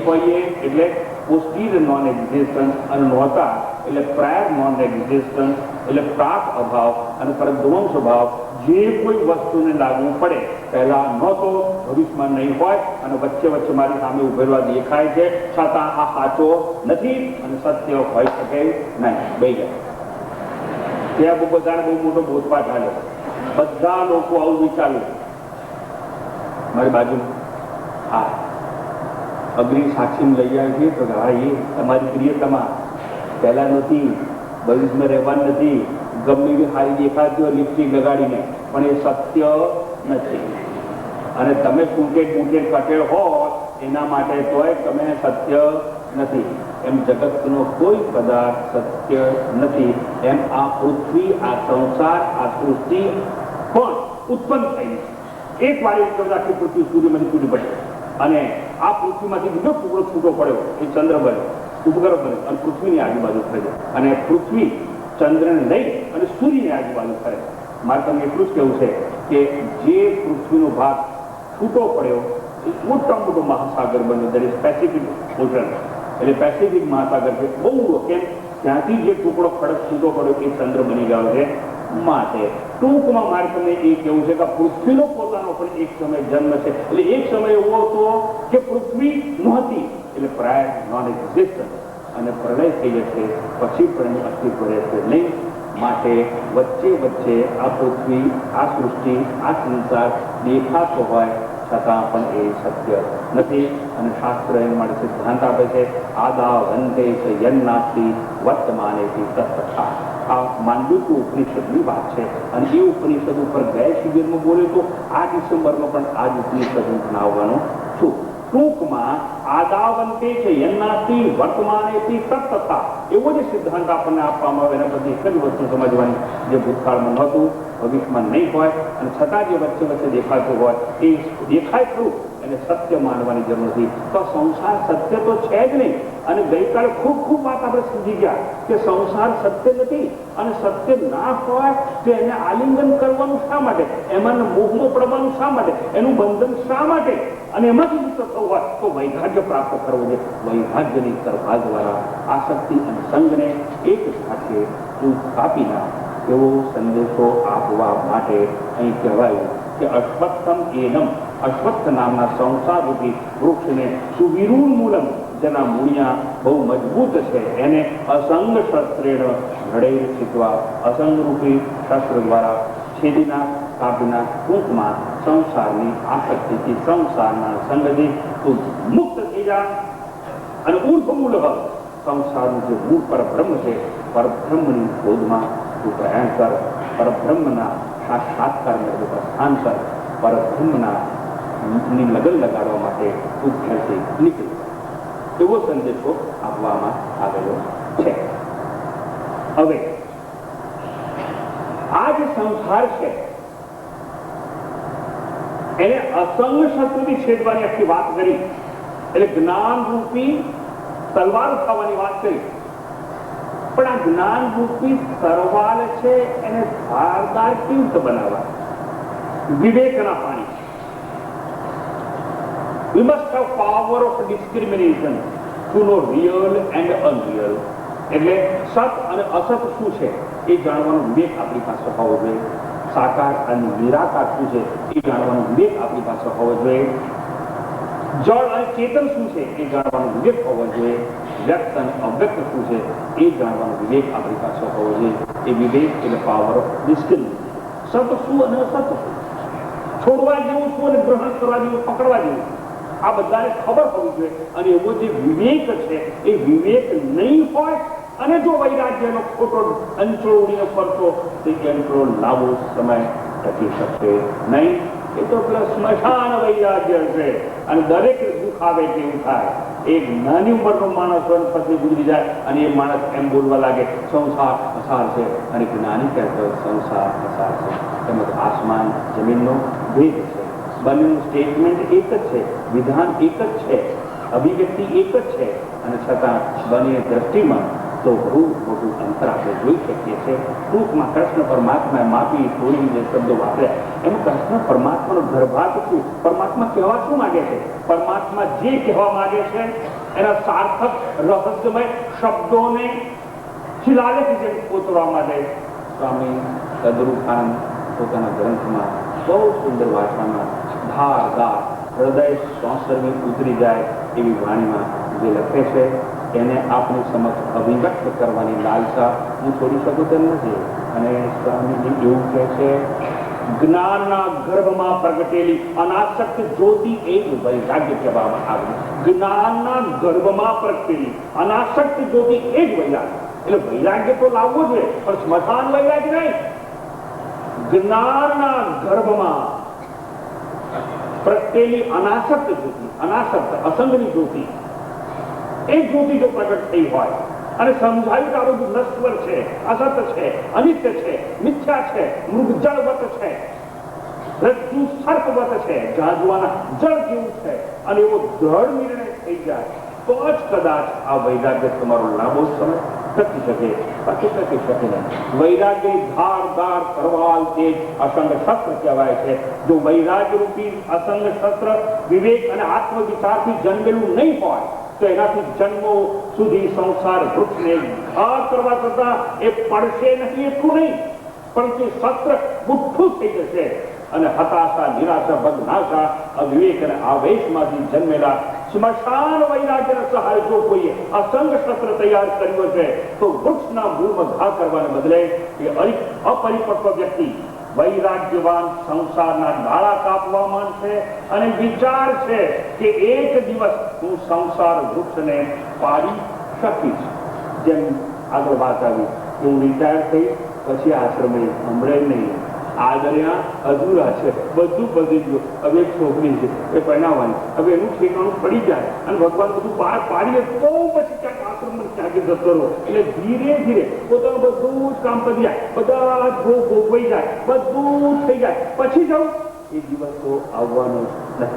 Speaker 1: હોઈએ એટલે પોસ્ટીરિયર નોન એક્ઝિસ્ટન્સ, અને નહોતા એટલે પ્રાયર નોન એક્ઝિસ્ટન્સ, એટલે પ્રાક અભાવ અને પરદ્વંશ ભાવ. જે કોઈ વસ્તુને લાગુ પડે પહેલા નહોતો, ભવિષ્યમાં નહીં હોય, અને વચ્ચે મારી સામે ઉભેલા દેખાય છે, છતાં આ સાચો નથી અને સત્ય હોઈ શકે નહીં. બે ગયા ત્યાં બધાને બહુ મોટો બોધપાઠ આવ્યો. બધા લોકો આવું વિચાર્યું. મારી બાજુ હા અગ્નિ સાક્ષી લઈ આવી છે તો હા એ તમારી પ્રિયતમા પહેલા નથી, ભવિષ્યમાં રહેવાનું નથી, ગમે એવી સારી દેખાતી હોય લિપસ્ટિક લગાડીને, પણ એ સત્ય નથી. અને તમે કુંટેટ કટેલ હો એના માટે તોય તમે સત્ય નથી. એમ જગતનો કોઈ પદાર્થ સત્ય નથી. એમ આ પૃથ્વી, આ સંસાર, આ સૃષ્ટિ પણ ઉત્પન્ન થઈ છે. એક વાર આખી પૃથ્વી સૂર્યમાંથી તૂટી પડે અને આ પૃથ્વીમાંથી બીજો ટુકડો છૂટો પડ્યો, એ ચંદ્ર બન્યો, ઉપગ્રહ બન્યો અને પૃથ્વીની આજુબાજુ ફરે, અને પૃથ્વી ચંદ્રને લઈ અને સૂર્યની આજુબાજુ ફરે. મારે તમને એટલું જ કહેવું છે કે જે પૃથ્વીનો ભાગ છૂટો પડ્યો એ મોટામાં મોટો મહાસાગર બન્યો, દરેક પેસિફિક ઓશન. એટલે પેસિફિક મહાસાગર છે બહુ. કેમ? ત્યાંથી જે ટુકડો ખડક છૂટો પડ્યો એ ચંદ્ર બની ગયો છે. માટે ટૂંકમાં મારે તમને એ કેવું છે કે પૃથ્વીનો પોતાનો પણ એક સમય જન્મ છે. એટલે એક સમય એવો હતો કે પૃથ્વી નહોતી, એટલે પ્રાય નોન એક્ઝિસ્ટન્ટ, અને પ્રલય થઈ જશે પછી પણ એનું અસ્તિત્વ રહેશે નહીં. માટે વચ્ચે આ પૃથ્વી, આ સૃષ્ટિ, આ સંસાર દેખાતો હોય છતાં પણ એ સત્ય નથી. અને શાસ્ત્ર એના માટે સિદ્ધાંત આપે છે આદા વંતે છે યન્નાસ્તિ વર્તમાનેથી તત્તથા. આ માંડવ્ય ઉપનિષદની વાત છે, અને એ ઉપનિષદ ઉપર ગયા શિબિરમાં બોલે તો આ ડિસેમ્બરમાં પણ આ જ ઉપનિષદ હું ભણાવવાનો છું. ટૂંકમાં આદાવંતે છે યન્નાસ્તિ વર્તમાનેથી તત્તથા એવો જે સિદ્ધાંત આપણને આપવામાં આવે એના પછી એક જ વસ્તુ સમજવાની, જે ભૂતકાળમાં નહોતું, ભવિષ્યમાં નહીં હોય, અને છતાં જે વચ્ચે દેખાતું હોય એ દેખાય ખરું, એને સત્ય માનવાની જરૂર નથી. તો સંસાર સત્ય તો છે જ નહીં, અને ગઈકાલે ખૂબ ખૂબ વાત આપણે સમજી ગયા કે સંસાર સત્ય નથી અને સત્ય ના હોય તો એને આલિંગન કરવાનું શા માટે, એમાં મોહમાં પડવાનું શા માટે, એનું બંધન શા માટે, અને એમાંથી મુક્ત થવું હોય તો વૈરાગ્ય પ્રાપ્ત કરવું છે. વૈરાગ્યની તરફા દ્વારા આસક્તિ અને સંઘને એક સાથે તું કાપી નાખ એવો સંદેશો આપવા માટે અહીં કહેવાયું કે અશ્વત્થમ એનમ, અશ્વત્થ નામના સંસારરૂપી વૃક્ષને સુવિરૂઢ મૂલમ, જેના મૂળિયા બહુ મજબૂત છે, એને અસંગ શસ્ત્રેણ ઘડેર ચિતવા, અસંગરૂપી શસ્ત્ર દ્વારા છેદીના કાપીના ટૂંકમાં સંસારની આસક્તિથી, સંસારના સંગથી તું મુક્ત થઈ જા અને ઉર્ધમૂળ સંસારનું જે મૂળ પરબ્રહ્મ છે, પરબ્રહ્મની શોધમાં તું પ્રયાણ કર, પરબ્રહ્મના સાક્ષાત્કાર મેળવો, પ્રસ્થાન કર, પરબ્રહ્મના ની લગન લગાડવા માટે તું ઘરથી નીકળી, એવો સંદેશો આપવામાં આવેલો છે. હવે આ જે સંસાર છે એને અસંગ શત્રુથી છેદવાની આખી વાત કરી, એટલે જ્ઞાન રૂપી તલવાર થવાની વાત કરી. પણ આ જ્ઞાન રૂપી તરવાલ છે એને ધારદાર કેવી રીતે બનાવવા? વિવેકના પાણી. We must have power of discrimination to know real and unreal. એટલે સત અને અસત શું છે એ જાણવાનો વિવેક આપણી પાસે હોવો જોઈએ. સાકાર અને નિરાકાર શું છે એ જાણવાનો વિવેક આપણી પાસે હોવો જોઈએ. જળ અને ચેતન શું છે એ જાણવાનો વિવેક હોવો જોઈએ. વ્યક્ત અને અવ્યક્ત શું છે એ જાણવાનો વિવેક આપણી પાસે હોવો જોઈએ. એ વિવેક એટલે પાવર ઓફ ડિસ્ક્રિમિનેશન. સત શું અને અસત શું, છોડવા જેવું શું અને ગ્રહણ કરવા જેવું, પકડવા જેવું, આ બધાને ખબર હોવી જોઈએ. અને એવો જે વિવેક છે એ વિવેક નહીં હોય અને જો વૈરાગ્યનો ખોટો અંચળો ઉડીને ફરતો તો એ અંચળો લાંબો સમય ટકી શકશે નહીં. એ તો પેલા સ્મશાન વૈરાગ્ય છે અને દરેક દુઃખ આવે તેવું થાય. એક નાની ઉંમરનો માણસ હોય પછી ગુજરી જાય અને એ માણસ એમ બોલવા લાગે સંસાર અસાર છે, અને જ્ઞાની કહેતો સંસાર અસાર છે. તેમજ આસમાન જમીનનો ભેદ છે. બંનેનું સ્ટેટમેન્ટ એક જ છે, વિધાન એક જ છે, અભિવ્યક્તિ એક જ છે, અને છતાં બંને દ્રષ્ટિમાં તો બહુ મોટું અંતર આપણે જોઈ શકીએ છીએ. ટૂંકમાં કૃષ્ણ પરમાત્માએ માપી થોડી જે શબ્દો વાપર્યા એમાં કૃષ્ણ પરમાત્માનો ગર્ભાર્થ શું, પરમાત્મા કહેવા શું માંગે છે, પરમાત્મા જે કહેવા માંગે છે એના સાર્થક રહસ્યમય શબ્દોને શિલાલેખ જેમ કોતરવા માટે સ્વામી કદરુ ખાન પોતાના ગ્રંથમાં બહુ સુંદર ભાષામાં ધારદાર હૃદય સંસર્ગી ઉતરી જાય એવી વાણીમાં જે લખે છે એને આપની સમક્ષ અભિવ્યક્ત કરવાની લાલસા હું છોડી શકું તેમ નથી. અને સ્વામીજી એવું કહે છે, જ્ઞાનના ગર્ભમાં પ્રગટેલી અનાસક્ત જ્યોતિ એ જ વૈરાગ્ય કહેવામાં આવ્યું. જ્ઞાનના ગર્ભમાં પ્રગટેલી અનાસક્ત જ્યોતિ એ જ વૈરાગ્ય. એટલે વૈરાગ્ય તો લાવવું જોઈએ પણ સ્મશાન વૈરાગ્ય નહીં. જ્ઞાનના ગર્ભમાં પ્રગટેલી અનાસક્ત જ્યોતિ, અનાસક્ત અસંગની જ્યોતિ, એ જ્યોતિ જો પ્રગટ થઈ હોય અને સમજાયું કે આ બધું નશ્વર છે, અસત છે, અનિત્ય છે, મિથ્યા છે, મૃગજળવત છે, રજ્જુ સર્પવત છે, જાજવાના જળ જેવું છે, અને એવો દ્રઢ નિર્ણય થઈ જાય તો જ કદાચ આ વૈરાગ્ય તમારો લાંબો સમય ટકી શકે, બાકી ટકી શકે નહીં. વૈરાગ્ય ધારદાર તરવાલ તે અસંગ શસ્ત્ર કહેવાય છે. જો વૈરાગ્ય રૂપી અસંગ શસ્ત્ર વિવેક અને આત્મવિચારથી જન્મેલું નહીં હોય તો એનાથી જન્મો સુધી સંસાર વૃક્ષને ઘા કરવા છતાં એ પડશે નહીં એટલું નહીં, પણ તે શસ્ત્ર બુઠ્ઠું થઈ જશે અને હતાશા, નિરાશા, બદનાશા, અવિવેક અને આવેશમાંથી જન્મેલા સ્મશાન વૈરાગ્યના સહાય જો કોઈએ અસંગ શસ્ત્ર તૈયાર કર્યો છે તો વૃક્ષના મૂળમાં ઘા કરવાને બદલે એ અપરિપક્વ વ્યક્તિ વૈરાગ્યવાન સંસારના ડાળા કાપવા માંડશે અને વિચાર છે કે એક દિવસ હું સંસાર વૃક્ષને પાડી શકીશ. જેમ આગળ વાત આવી કે હું રિટાયર થઈ પછી આશ્રમે હમણે નહીં, આદર્યા અધૂરા છે, બધું બધી ગયું, હવે એક છોકરી છે એ પરણાવવાની, હવે એનું ઠેકાણું પડી જાય અને ભગવાન બધું બહાર પાડીએ તો પછી ક્યાંક આશ્રમ ક્યાંક જતો રહો. એટલે ધીરે ધીરે પોતાનું બધું જ કામ કરી જાય, બધા જ ભોગવાઈ જાય, બધું થઈ જાય, પછી જવું એ દિવસ તો આવવાનો નથી.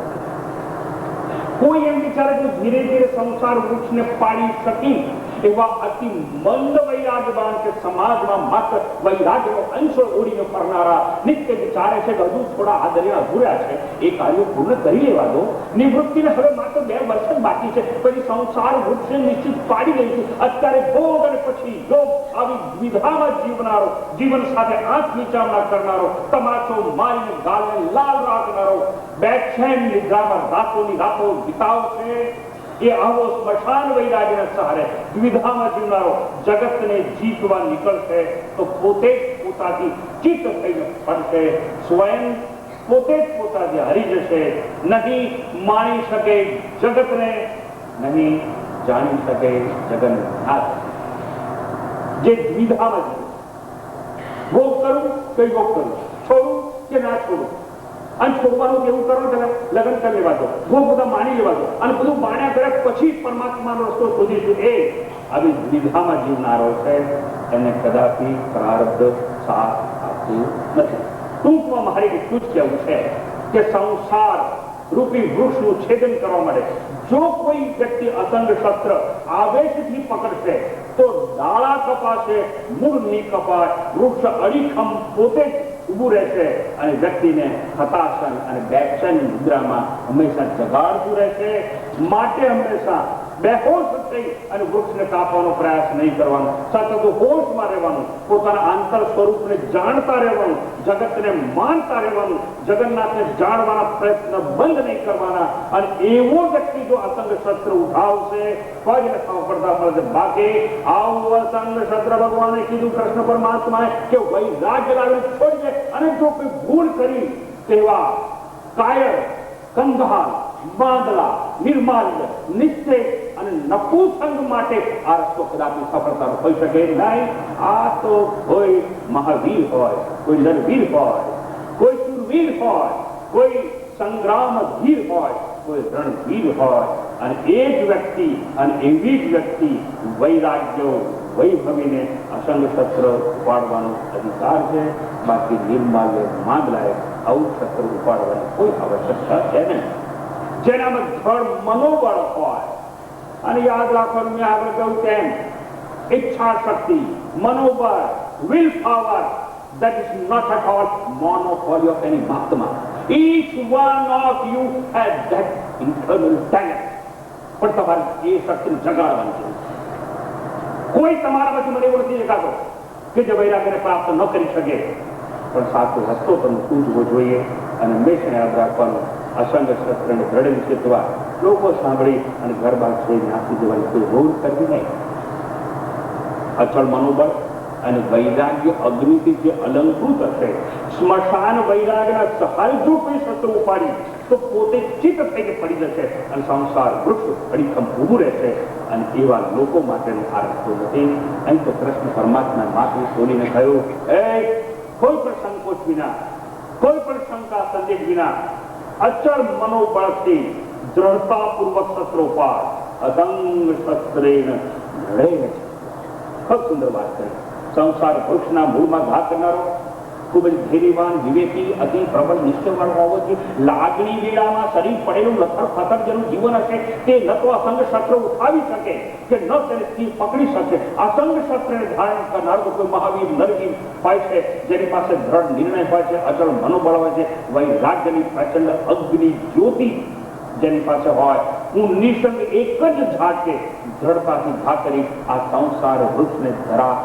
Speaker 1: કોઈ એમ વિચારે કે ધીરે ધીરે સંસાર વૃક્ષને પાડી શકી એવા અતિ મંદ વૈરાગવાન કે સમાજમાં માત્ર વૈરાગ્યનો અંશ ઓળીને ફરનારા નિત્ય વિચારે છે કે હજુ થોડા આદર્ય અધૂરા છે, એ કાર્ય પૂર્ણ કરી લેવા દો. નિવૃત્તિને હવે માત્ર 2 વર્ષ જ બાકી છે, પછી સંસાર વૃક્ષને નિશ્ચિત પાડી દઈશું. અત્યારે ભોગ અને પછી યોગ આવી દ્વિધામાં જીવનારો, જીવન સાથે આંખ વિચારણા કરનારો, તમાચો મારીને ગાલને લાલ રાખનારો, બેચેન નિદ્રામાં રાતોની રાતો વિતાવશે, એ આવો સ્મશાન વૈરાગ્યના સહારે દ્વિધામાં જીવનારો જગતને જીતવા નીકળશે તો પોતે જ પોતાથી ચિત્ત થઈને પડશે, સ્વયં પોતે જ પોતાથી હરી જશે. નહીં માણી શકે જગતને, નહીં જાણી શકે જગન્નાથ. જે દ્વિધામાં જીવે, ભોગ કરું કે યોગ કરું, છોડું કે ના છોડું, અને છોડવાનું કેવું કરો તમે લગ્ન કરી લેવા દો, બહુ બધા માની લેવા દો, અને બધું માન્યા કર્યા પછી પરમાત્માનો રસ્તો શોધીશું. એ આવી દ્વિધામાં જીવનારો છે, એને કદાપી પ્રારબ્ધ સાથ આપતું નથી. ટૂંકમાં મારે એટલું જ કહેવું છે કે સંસાર રૂપી વૃક્ષનું છેદન કરવા માટે જો કોઈ વ્યક્તિ અસંગ શસ્ત્ર આવેશથી પકડશે તો ડાળા કપાશે, મૂળ ની કપાય, વૃક્ષ અડીખમ પોતે જ ઉભું રહેશે અને વ્યક્તિને હતાશન અને બેચેન નિદ્રામાં હંમેશા જગાડતું રહેશે. માટે હંમેશા બેહોશ થઈ અને વૃક્ષને કાપવાનો પ્રયાસ નહીં કરવાનો, સતત હોશમાં રહેવાનું, પોતાના આંતર સ્વરૂપને જાણતા રહેવાનું, જગતને માનતા રહેવાનું, જગન્નાથને જાણવાના પ્રયત્ન બંધ નહીં કરવાના. અને એવો વ્યક્તિ જો અસંગ શસ્ત્ર ઉઠાવશે તો જ એને સફળતા મળશે. બાકી આવું અસંગ શસ્ત્ર ભગવાને કીધું, કૃષ્ણ પરમાત્માએ કે વૈરાગ્ય લાવીને છોડીએ. અને જો કોઈ ભૂલ કરી તેવા કાયર, કંધાર, બાંદલા, નિર્માલ્ય, નિશ્ચય અને નપુસંગ માટે આ રસ્તો કદાપી સફળતા હોઈ શકે નહીં. આ તો કોઈ મહાવીર હોય, કોઈ નરવીર હોય, કોઈ સુરવીર હોય, કોઈ સંગ્રામધીર હોય, કોઈ રણવીર હોય, અને એ જ વ્યક્તિ અને એવી જ વ્યક્તિ વૈરાગ્ય વૈભવીને અસંગ શસ્ત્ર ઉપાડવાનો અધિકાર છે. બાકી નિર્માલ્ય, માંદલાએ આવું શસ્ત્ર ઉપાડવાની કોઈ આવશ્યકતા છે નહીં. જેનામાં દ્રઢ મનોબળ હોય, અને યાદ રાખવાનું મેં આગળ કહ્યું તેમ ઈચ્છા શક્તિ, મનોબળ, will power, that is not at all monopoly of any Mahatma. Each one of you has that internal talent. પણ તમારે એ શક્તિને જગાડવાની છે. કોઈ તમારામાંથી મને એવું નથી દેખાતો કે જે વૈરાગ્યને પ્રાપ્ત ન કરી શકે, પણ સાચો રસ્તો તમને સૂઝવો જોઈએ. અને હંમેશા યાદ રાખવાનું, અસંગ શસ્ત્રને દ્રઢ નિશ્ચિતવા લોકો સાંભળી અને ઘર બહાર છોડી નાખી દેવાની કોઈ ભૂલ કરવી નહીં. અચળ મનોબળ અને વૈરાગ્ય અગ્નિથી જે અલંકૃત હશે, સ્મશાન વૈરાગ્યના સહાય જો કોઈ શસ્ત્ર ઉપાડી તો પોતે ચિત્ત થઈને પડી જશે અને સંસાર વૃક્ષ અડીખમ ઊભું રહેશે. અને એવા લોકો માટેનો આ રસ્તો નથી. અહીં તો કૃષ્ણ પરમાત્મા માથું ખોલીને કહ્યું, એ કોઈ પણ સંકોચ વિના, કોઈ પણ શંકા સંદેહ વિના અચળ મનોબળથી દ્રઢતાપૂર્વક શસ્ત્રોપાડ અદંગ શસ્ત્રેણ લડે. ખૂબ સુંદર વાત કરી. સંસાર વૃક્ષના મૂળમાં ઘા કરનારો, ખૂબ જ ધૈર્યવાન, વિવેકી, અતિ પ્રબળ નિશ્ચયવાળો હોવો જોઈએ. લાગણી વેળામાં શરીર પડેલું લથર ફથર જેનું જીવન હશે તે ન તો અસંગ શસ્ત્ર ઉઠાવી શકે કે ન તેને સ્થિર પકડી શકે. અસંગ શસ્ત્રને ધારણ કરનાર તો કોઈ મહાવીર, નરવીર હોય છે, જેની પાસે દ્રઢ નિર્ણય હોય છે, અચળ મનોબળ હોય છે, વૈરાગ્યની પ્રચંડ અગ્નિ જ્યોતિ જેની પાસે હોય, હું નિસંગ એક જ ઝાટકે દ્રઢતાથી ઘા કરી આ સંસાર વૃક્ષને ધરા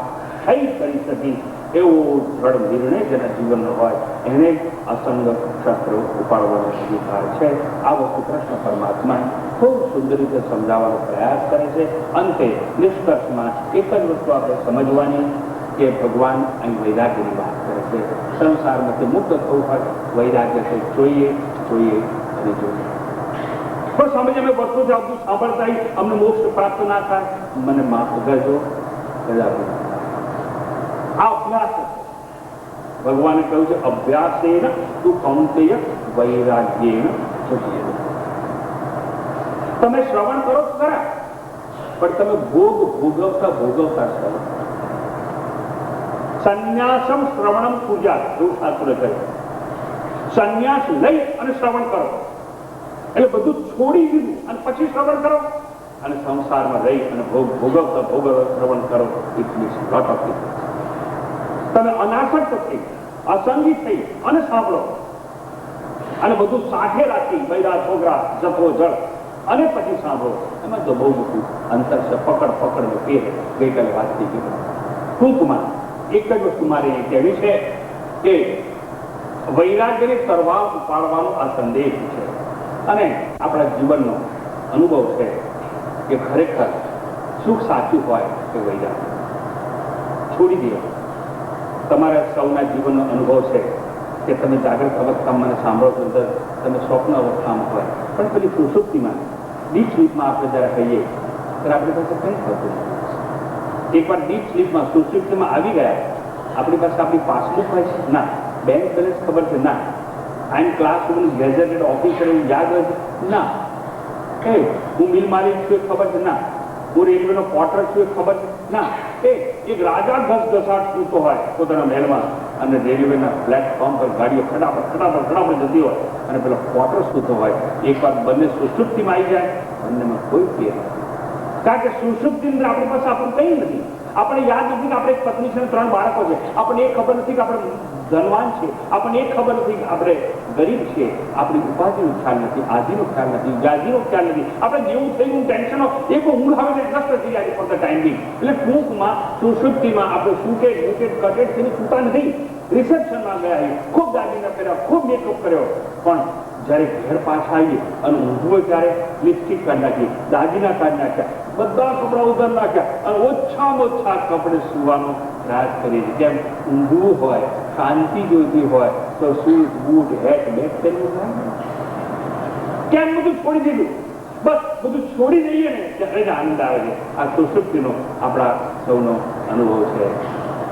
Speaker 1: શહી કરી શકી એવો દ્રઢ નિર્ણય જેના જીવનનો હોય એને અસંગ શસ્ત્ર ઉપાડવાનો અધિકાર છે. આ વસ્તુ કૃષ્ણ પરમાત્મા ખૂબ સુંદર રીતે સમજાવવાનો પ્રયાસ કરે છે. અંતે નિષ્કર્ષમાં એક જ વસ્તુ આપણે સમજવાની કે ભગવાન અહીં વૈરાગ્યની વાત કરે છે. સંસારમાંથી મુક્ત થવું હોય વૈરાગ્ય તો જોઈએ જોઈએ અને જોઈએ. પણ સમજ અમે વર્ષોથી આવતું સાંભળતા અમને મોક્ષ પ્રાપ્ત ના થાય, મને માફ કરજો, કદાપી આ અભ્યાસ ભગવાને કહ્યું છે, અભ્યાસેન તું કૌંતેય વૈરાગ્યેન જુજ્યતે. તમે શ્રવણ કરો છો ખરા, પણ તમે ભોગ ભોગવતા શ્રવણ. સંન્યાસમ શ્રવણમ પૂજ્યા એવું શાસ્ત્રે કહ્યું. સંન્યાસ લઈ અને શ્રવણ કરો એટલે બધું છોડી દીધું અને પછી શ્રવણ કરો અને સંસારમાં રહી અને ભોગવતા શ્રવણ કરો. It means lot of difference. તમે અનાસક્ત થઈ, અસંગી થઈ અને સાંભળો અને બધું સાથે રાખી બૈરા છોકરા જપો જળ અને પછી સાંભળો, એમાં તો બહુ મોટું અંતર છે. પકડ ને પેર ગઈકાલે વાત થઈ ગઈ. ટૂંકમાં એક જ વસ્તુ મારે એ કહેવી છે કે વૈરાગ્યને તરવામ ઉપાડવાનો આ સંદેશ છે અને આપણા જીવનનો અનુભવ છે કે ખરેખર સુખ સાચું હોય કે વૈરાગ્ય છોડી દે. તમારા સૌના જીવનનો અનુભવ છે કે તમે જાગૃત અવસ્થામાં મને સાંભળો છો, તમે સ્વપ્ન અવસ્થામાં હોય, પણ પેલી સુષુપ્તિમાં ડીપ સ્લીપમાં આપણે જયારે કહીએ ત્યારે આપણી પાસે કંઈ થતું નથી. એકવાર ડીપ સ્લીપમાં સુષુપ્તિમાં આવી ગયા, આપણી પાસે આપણી પાસબુક હોય છે ના, બેંક બેલેન્સ ખબર છે ના, આઈ એમ ક્લાસરૂમ ગેઝેટેડ ઓફિસર એવું યાદ હોય છે ના, એ હું મિલ માલિક છું એ ખબર છે ના, હું રેલવેનો પોર્ટર છું એ ખબર છે ના, એક રાજા ઘસઘસાટ સૂતો હોય પોતાના મહેલમાં અને રેલવેના પ્લેટફોર્મ પર ગાડીઓ ખડાપડ જતી હોય અને પેલો પોર્ટર સૂતો હોય. એકવાર બંને સુષુપ્તિમાં આવી જાય, બંનેમાં કોઈ ફેર નથી. કારણ કે સુષુપ્તિ અંદર આપણી પાસે આપણું કંઈ નથી. આપણે યાદ નથી કે આપણે એક પત્ની છે, 3 બાળકો છે. આપણને એ ખબર નથી કે આપણે ધનવાન છે. આપણને એ ખબર નથી કે આપણે ગરીબ છે. આપણી ઉપાધિનો ખ્યાલ નથી, આજીનો ખ્યાલ નથી, વ્યાજીનો ખ્યાલ નથી. આપણે જેવું થઈ ગયું ટેન્શનો એક ઊંઘ આવે ને દસ્ત થઈ જાય ફક્ત ટાઈમ બી. એટલે ટૂંકમાં સુષુપ્તિમાં આપણે સુકેટ બુકેટ કટેટ થઈને છૂટા નથી. રિસેપ્શનમાં ગયા, ખૂબ દાગીના કર્યા, ખૂબ મેકઅપ કર્યો, પણ જ્યારે ઘર પાછા આવીએ અને ઊંઘવો ત્યારે લિપસ્ટિક કાઢી નાખી, દાગીના કાઢી નાખ્યા, બધા કપડા ઉધાર નાખ્યા અને ઓછામાં ઓછા કપડે સુવાનો પ્રયાસ કરીએ છીએ. કેમ ઊંઘવું હોય, શાંતિ જોઈતી હોય તો શૂઝ બૂટ હેટ બેગ પહેરવું થાય. કેમ બધું છોડી દીધું? બસ બધું છોડી દઈએ ને ત્યારે જ આનંદ આવે છે. આ સુષુપ્તિનો આપણા સૌનો અનુભવ છે.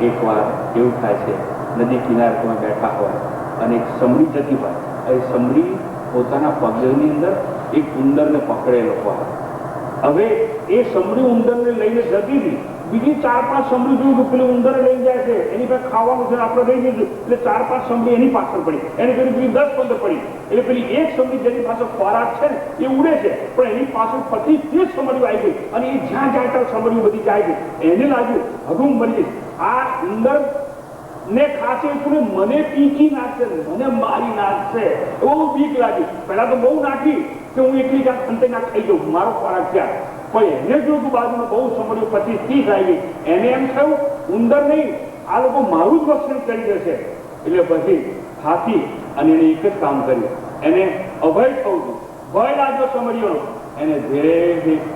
Speaker 1: એકવાર એવું થાય છે, નદી કિનારે તમે બેઠા હોય અને એક સમડી જતી હોય, એ સમડી પોતાના પગની અંદર એક ઉંદરને પકડેલો હોય. હવે એ સમડી ઉંદરને લઈને જતી હતી, બીજી 4-5 સમડી જોયું પેલી ઉંદર લઈને જાય છે, એની પાસે ખાવાનું છે, આપણે લઈ જઈશું એટલે 4-5 સમડી એની પાછળ પડી, એની પેલી બીજી 10-15 પડી. એટલે પેલી એક સમડી જેની પાસે ખોરાક છે ને એ ઉડે છે, પણ એની પાછળ 25-30 સમડીઓ આવી ગઈ અને એ જ્યાં જાય ત્યાં સમડીઓ બધી જાય છે. એને લાગ્યું હવે હું મરી જઈશ, આ ઉંદર ને ખાસે મને પીકી નાખશે, મને મારી નાખશે, એવું બીક લાગી. પહેલા તો બહુ નાખી કે હું એકલી ક્યાંક અંતે ના ખાઈ જાઉં, મારો ખોરાક ક્યાં. પણ એને જોયું બાજુમાં બહુ સમડ્યું, 25-30 આવી ગઈ. એને એમ થયું ઉંદર નહીં, આ લોકો મારું જ ભક્ષણ કરી દેશે. એટલે પછી હાથી અને એને એક જ કામ કર્યું, એને અભય થવું હતું, ભય લાગ્યો સમડીઓનો. એને ધીરે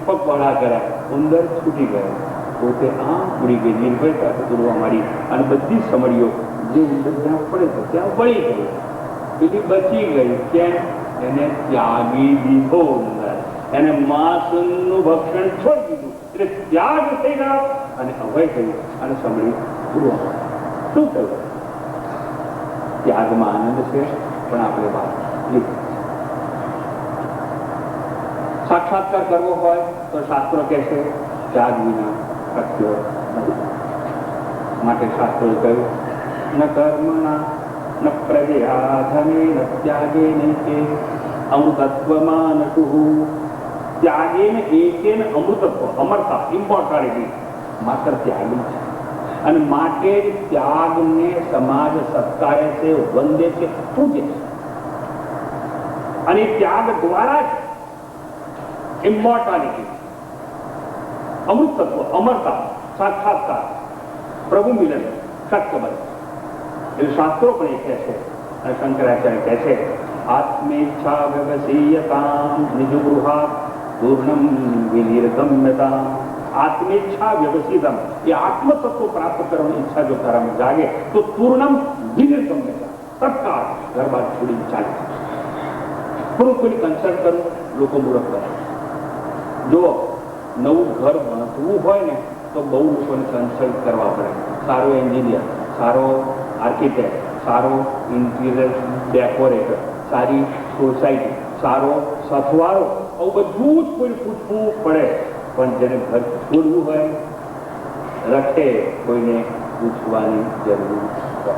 Speaker 1: પગ વડા કર્યા, ઉંદર છૂટી ગયો, પોતે ઉડી ગઈ, નિર્ભયતાથી ઉડવા માંડી અને બધી સમડીઓ જે ઉંદર જ્યાં પડે છે ત્યાં બળી ગઈ. પેલી બચી ગઈ. કેમ? એને ત્યાગી દીધો ઉંદર, એને માંસનું ભક્ષણ છોડી દીધું, એટલે ત્યાગ થઈ ગયો અને અભય થયું અને સમડી ઉડવા માંડી. શું થયું? ત્યાગમાં આનંદ છે, પણ આપણે વાત સાક્ષાત્કાર કરવો હોય તો શાસ્ત્રો કહે છે ત્યાગ વિના શક્ય નથી. માટે શાસ્ત્રોએ કહ્યું ન કર્મણા ન પ્રજયા ધને ન ત્યાગે નૈકે અમૃતત્વમાં નટુ. ત્યાગે ને એકે ને અમૃતત્વ, અમરતા, ઇમ્પોર્ટાલિટી માત્ર ત્યાગી છે. અને માટે ત્યાગને સમાજ સત્કારે છે, વંદે છે, પૂજે છે. અને ત્યાગ દ્વારા જ ઇમ્મોર્ટાલિટી, અમૃતત્વ, અમરતા, સાક્ષાત્કાર, પ્રભુ મિલન શક્ય બને. એટલે શાસ્ત્રો પણ એ કહે છે અને શંકરાચાર્ય કહે છે આત્મેચ્છા વ્યવસીયતામ નિજગૃહા પૂર્ણમ વિનિર્ગમ્યતામ. આત્મેચ્છા વ્યવસીતમ, એ આત્મતત્વ પ્રાપ્ત કરવાની ઈચ્છા જો તારામાં જાગે તો પૂર્ણમ વિનિર્ગમ્યતા, તત્કાળ ઘર બાર છોડી ચાલે. થોડું કોઈને કન્સલ્ટ કરવું, લોકો મૂળખ કરે. જો નવું ઘર બાંધવું હોય ને તો બહુ લોકોને કન્સલ્ટ કરવા પડે. સારો એન્જિનિયર, સારો આર્કિટેક્ટ, સારો ઇન્ટિરિયર ડેકોરેટર, સારી સોસાયટી, સારો સથવારો, આવું બધું જ કોઈ પૂછવું પડે. પણ જેને ઘર છોડવું હોય રખે, કોઈને પૂછવાની જરૂર પડે.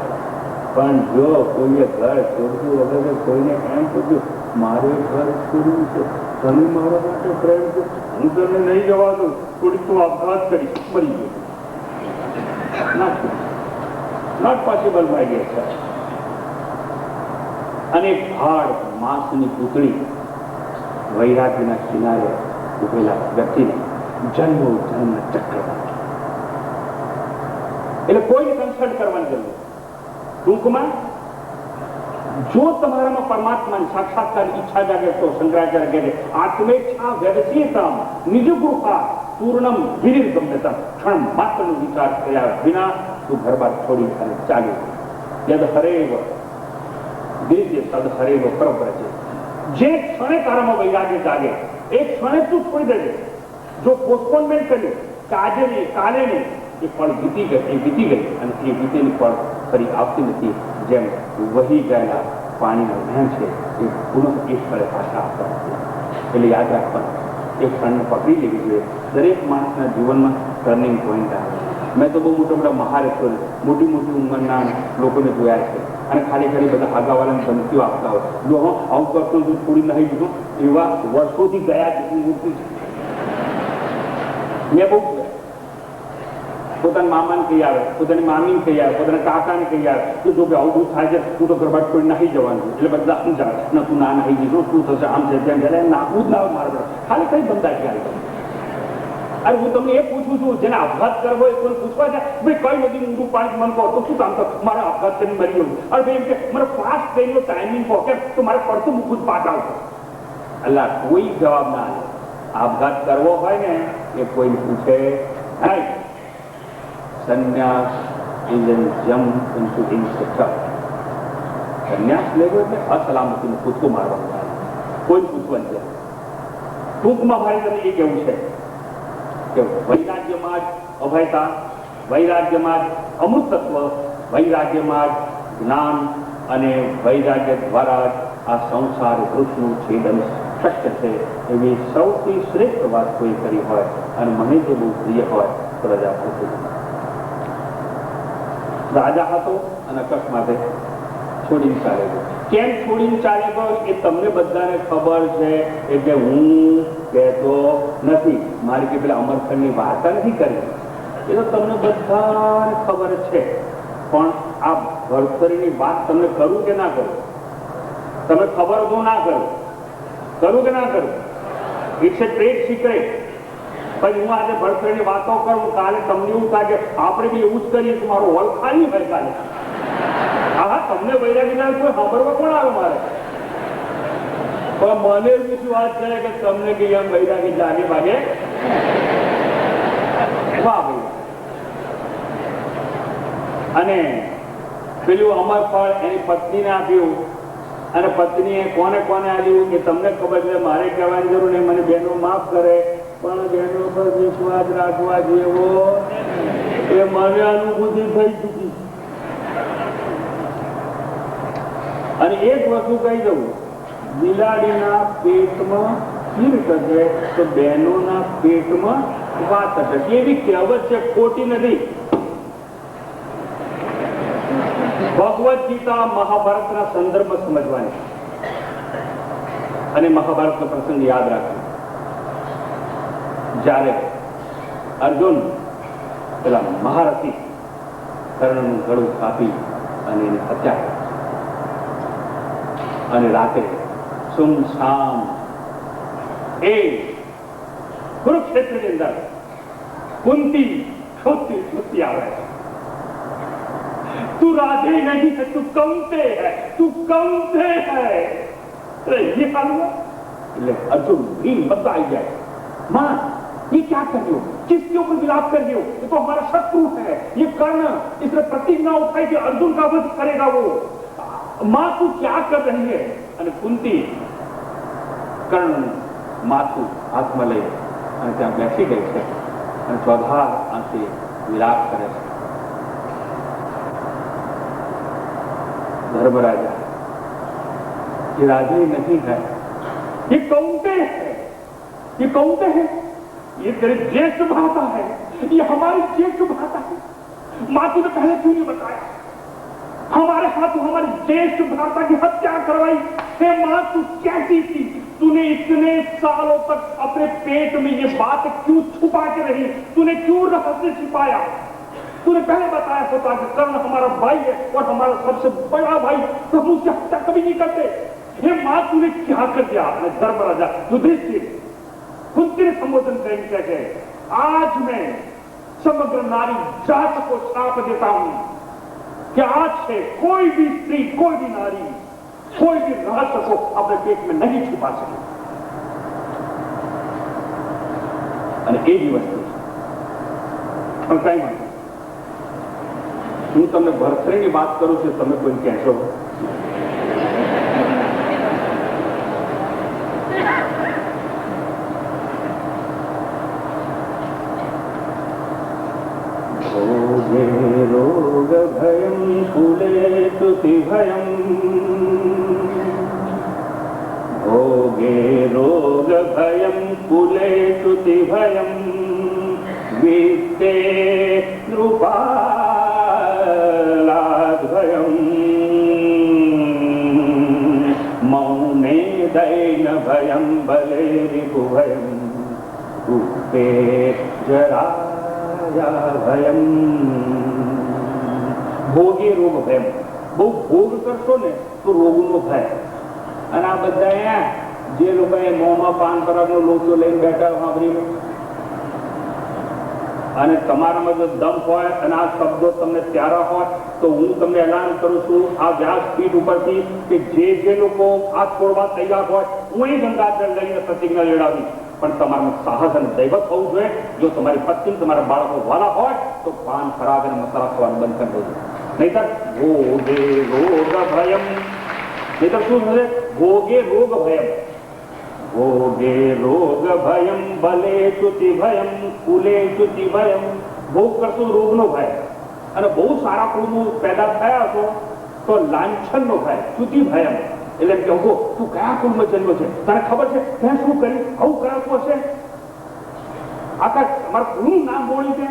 Speaker 1: પણ જો કોઈએ ઘર છોડવું વગર કોઈને એમ પૂછ્યું મારે ઘર છોડવું છે તમે મારા માટે પ્રેમ છે, હું તને નહીં જવા દઉં, થોડી તું આપઘાત કરી મરી ગયો. Not possible my dear sir. અને ભાડ માંસની પૂતળી વૈરાગ્યના કિનારે ઉભેલા વ્યક્તિને જન્મો જન્મ ચક્ર, એટલે કોઈને કન્સલ્ટ કરવાની જરૂર. ટૂંકમાં જો તમારામાં પરમાત્માની સાક્ષાત્કાર ઈચ્છા જાગે તો શંકરાચાર્ય કહે છે આત્મેચ્છા વ્યવસીયતામ નિજ ગૃહા પૂર્ણમ વિનિર્ગમ્યતા. ક્ષણ માત્રનો વિચાર કર્યા વિના તું ઘરબાર છોડી અને ચાલ્યો. યદ હરેવ દેજે તદ હરેવ પરબ્રજે. જે ક્ષણે તારામાં વૈરાગ્ય જાગે એ ક્ષણે તું છોડી દેજે. જો પોસ્ટપોનમેન્ટ કર્યું કે આજે નહીં કાલે નહીં, એ પળ વીતી ગઈ અને એ વીતેલી પળ ફરી આવતી નથી. જેમ વહી ગયેલા પાણીના વહેણ છે એ પુનઃ એક સ્થળે પાછા આવતા નથી. એટલે યાદ રાખવાનું, એ ક્ષણને પકડી લેવી જોઈએ. દરેક માણસના જીવનમાં ટર્નિંગ પોઈન્ટ આવે. મેં તો બહુ મોટા મહારથોને મોટી ઉંમરના લોકોને જોયા છે, અને ખાલી બધા આગાવાળાને ધમકીઓ આપતા હોય, જો આવું કરતો તું છોડી નહીં દીધું, એવા વર્ષોથી ગયા મૂર્તિ છે. મેં બહુ પોતાના મામાને કહી આવે, પોતાની મામીને કહી આવે, પોતાના કાકાને કહી આવે કે જો આવું બધું થાય છે, તું તો ગરબાટ છોડી નાહી જવાનું. એટલે બધા સમજાવે, ના તું ના નાહી દીધું, શું થશે, આમ છે તેમ છે. નાખવું જ ના આવે મારે ખાલી કઈ બંધા ક્યારે. અરે હું તમને એ પૂછું છું, જેને આપઘાત કરવો એ કોઈ પૂછવા છે ભાઈ કઈ નદી ઊંડું પાણી મન કહો તો શું કામ કર, મારે આપઘાત કરીને મરી ગયું. અરે ભાઈ એમ કે મારે ફાસ્ટ ટ્રેનનો ટાઈમિંગ કહો કેમ, તો મારે પડતું મૂકવું જ પાછા આવશે. અલ્લાહ કોઈ જવાબ ના આવે. આપઘાત કરવો હોય ને એ કોઈ પૂછે નહીં. સંન્યાસ is an jump into instructor. સંન્યાસ લેવો એટલે અસલામતીનું કૂદકો મારવાનું થાય, કોઈ પૂછવાનું છે. ટૂંકમાં ભાઈ તમને એ કેવું છે કે વૈરાગ્યમાં જ અભયતા, વૈરાગ્યમાં જ અમૃતત્વ, વૈરાગ્યમાં જ જ્ઞાન, અને વૈરાગ્ય દ્વારા જ આ સંસાર વૃક્ષનું છેદન શક્ય છે. એવી સૌથી શ્રેષ્ઠ વાત કોઈ કરી હોય અને મને જે બહુ પ્રિય હોય તો પ્રજાપતિ. રાજા હતો અને અકસ્માતે છોડીને ચાલે ગયો. કેમ છોડીને ચાલે ગયો એ તમને બધાને ખબર છે, એટલે હું કહેતો નથી. મારી કે પેલા અમરખંડની વાર્તા નથી કરી, એ તો તમને બધાને ખબર છે. પણ આ ભરતરીની વાત તમને કરું કે ના કરું? તમે ખબર તો ના કરો, કરું કે ના કરું? It's a trade secret. પછી હું આજે ભરતરીની વાતો કરું, કાલે તમને એવું થાય કે આપણે બી એવું જ કરીએ તો મારો હોલ ખાલી હોય કાલે. હા, તમને વૈરાગીના કોઈ સાંભળવા કોણ આવે મારે? પણ મને વિશ્વાસ છે કે તમને કે એમ વૈરાગી જાગે ભાગે. વાહ ભાઈ. અને પેલું અમરફળ એની પત્નીને આપ્યું, અને પત્નીએ કોને કોને આપ્યું એ તમને ખબર છે, મારે કહેવાની જરૂર નહીં. મને બહેનો માફ કરે, પણ બહેનો પર વિશ્વાસ રાખવા જેવો એ મને અનુભૂતિ થઈ ચૂકી. અને એક વસ્તુ કહી દઉં, બિલાડીના પેટમાં ખીર થશે તો બહેનોના પેટમાં વાત થશે. એવી કહેવત છે, ખોટી નથી. ભગવદ ગીતા મહાભારતના સંદર્ભ સમજવાની અને મહાભારતનો પ્રસંગ યાદ રાખવાનો. જ્યારે અર્જુન પેલા મહારથી કર્ણનું ગળું કાપી અને એને હત્યા, અને રાત્રે સુમસામ એ કુરુક્ષેત્રની અંદર કુંતી છોતી આવે. तू राधे नहीं है, तू कमते है, तू कमते है. अरे ये हाल हुआ. अर्जुन भीम बता जाए, मां ये क्या कर रही हो, किसके ऊपर विलाप कर रही हो? ये तो हमारा शत्रु है, ये कर्ण. इसने प्रतिज्ञा उठाई कि अर्जुन का वध करेगा वो. मां तू क्या कर रही है? અને કુંતી કર્ણ માથું હાથમાં લઈ અને ત્યાં બેસી ગઈ છે અને ચોધાર આંખે વિલાપ કરે છે. धर्मराजा, ये राजे नहीं है, ये कौनते हैं, ये कौनते हैं, ये तेरे ज्येष्ठ भ्राता है, ये हमारे ज्येष्ठ भ्राता है. माँ तूने पहले क्यों नहीं बताया? हमारे हाथों हमारे ज्येष्ठ भ्राता की हत्या करवाई. हे माँ, तू कैसी थी, तूने इतने सालों तक अपने पेट में ये बात क्यों छुपा के रही? तूने क्यों रहस्य छिपाया? तूने पहले बताया होता कि कर्ण हमारा भाई है और हमारा सबसे बड़ा भाई, तो हम उसकी हत्या कभी नहीं करते। हे मां, तूने क्या कर दिया? अपने धर्मराजा युधिष्ठिर कुंती ने संबोधन करेंगे क्या कहे, आज मैं समग्र नारी जात को श्राप देता हूं कि आज से कोई भी स्त्री, कोई भी नारी, कोई भी रहस्य को अपने पेट में नहीं छुपा सके। અને એ જ વસ્તુ પણ કઈ માટે હું તમને ભરથરીની વાત કરું છું, તમે કોઈ કહેશો રોગ ભયમ કુલે તુતિ ભયમ ભોગે રોગ ભયમ કુલે તુતિ ભયમ વિત્તે નૃપાલાદ ભયમ મૌને દૈન ભયમ બલે રિપુ ભયમ રૂપે જરા ભયમ ભોગે રોગ ભયમ. બહુ ભોગ કરશો ને તો રોગનો ભય. અને આ બધા જે લોકો મોંમાં પાન પરાગનો લોચો લઈને બેઠા સાંભળીને, અને તમારામાં જો દમ હોય અને આ શબ્દો તમને પ્યારા હોય તો હું તમને એલાન કરું છું આ વ્યાસપીઠ ઉપરથી કે જે લોકો આ છોડવા તૈયાર હોય હું એ ગંગાજળ લઈને પ્રતિજ્ઞા લેવડાવીશ. પણ તમારું સાહસ અને દૈવત હોવું જોઈએ. જો તમારી પત્ની, તમારા બાળકો વાલા હોય તો પાન ખરાબ અને મસાલા ખાવાનું બંધ કરી દેજો. નહીતર ભોગે રોગ ભયમ, નહીતર શું થશે? ભોગે રોગ ભયમ, ભોગે રોગ ભયમ ભલે ચ્યુતિ ભયમ કુલે ચ્યુતિ ભયમ. ભોગ કરશો રોગનો ભય, અને બહુ સારા કુળનું પેદા થયા છો તો લાંછનનો ભય, ચ્યુતિ ભયમ. એટલે કે તું કયા કુળમાં જન્મ છે, તને ખબર છે ત્યાં શું કર્યું, આવું કરાતું હશે, આખા તમારા કુળનું નામ બોલ્યું છે.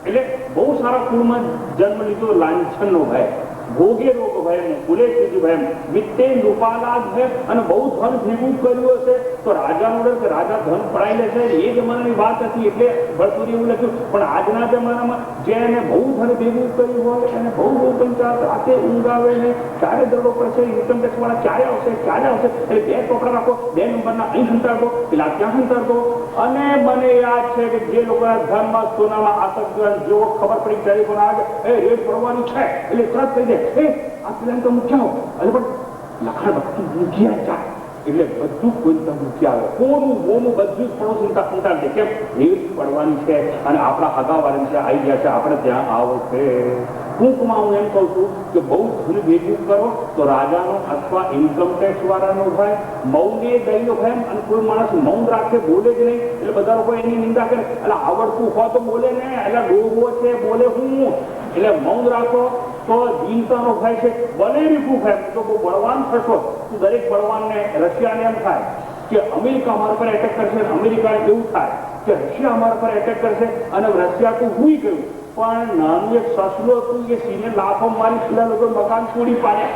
Speaker 1: એટલે બહુ સારા કુળમાં જન્મ લીધો, લાંછનનો ભય. ભોગે રોગ ભય કુલે ચ્યુતિ ભયમ વિત્તે નૃપાલાદ ભય. અને બહુ ધન ભેગું કર્યું હશે તો રાજાનો ડર કે રાજા ધન પડાઈ લેશે. એ જમાનાની વાત હતી એટલે ભરતુરી એવું લખ્યું. પણ આજના જમાનામાં જેને બહુ ધન ભેગું કર્યું હોય અને બહુ પંચાયત રાતે ઊંઘ આવે ને ક્યારે દરડો પડશે, ઇન્કમ ટેક્સ વાળા ક્યારે આવશે, ક્યારે આવશે, એટલે બે ટોકરા રાખો, 2 નંબરના અહીં સંતાડો, પેલા ત્યાં સંતાડો. અને મને યાદ છે કે જે લોકોના ધનમાં સોનામાં આસક્તિ જેવો ખબર પડી ટેલિફોન આવે એ રેટ પડવાનું છે એટલે તરત કહી દે એ આ પેલા તો મૂક્યા હો, અને પણ લખાણ બધું મૂક્યા જાય એટલે બધું કોઈ મૂકી આવે, કોનું મોનું બધું પડોશી સંતાડી દે. કેમ? રેટ પડવાની છે અને આપણા હગાવાળી છે, આવી ગયા છે, આપણે ત્યાં આવો છે. ટૂંકમાં હું એમ કહું છું કે બહુ ધન ભેગું કરો તો રાજાનો અથવા ઇન્કમ ટેક્સ વાળાનો ભય, મૌને દહીંનો ભય. અને કોઈ માણસ મૌન રાખે, બોલે જ નહીં એટલે બધા લોકો એની નિંદા કરે, એટલે આવડતું હોય તો બોલે ને, એટલે ડોબો છે બોલે હું, એટલે મૌન રાખો તો દીનતાનો ભય છે. ભલે રીફું ભય તો બહુ બળવાન થશો. દરેક બળવાનને રશિયાને એમ થાય કે અમેરિકા અમારા પર એટેક કરશે, અમેરિકા એવું થાય કે રશિયા અમારા પર એટેક કરશે, અને રશિયા તો હુઈ ગયું. પણ નાનું એક સસલું હતું કે સિંહે લાફો મારી પેલા લોકો મકાન તોડી પાડ્યા,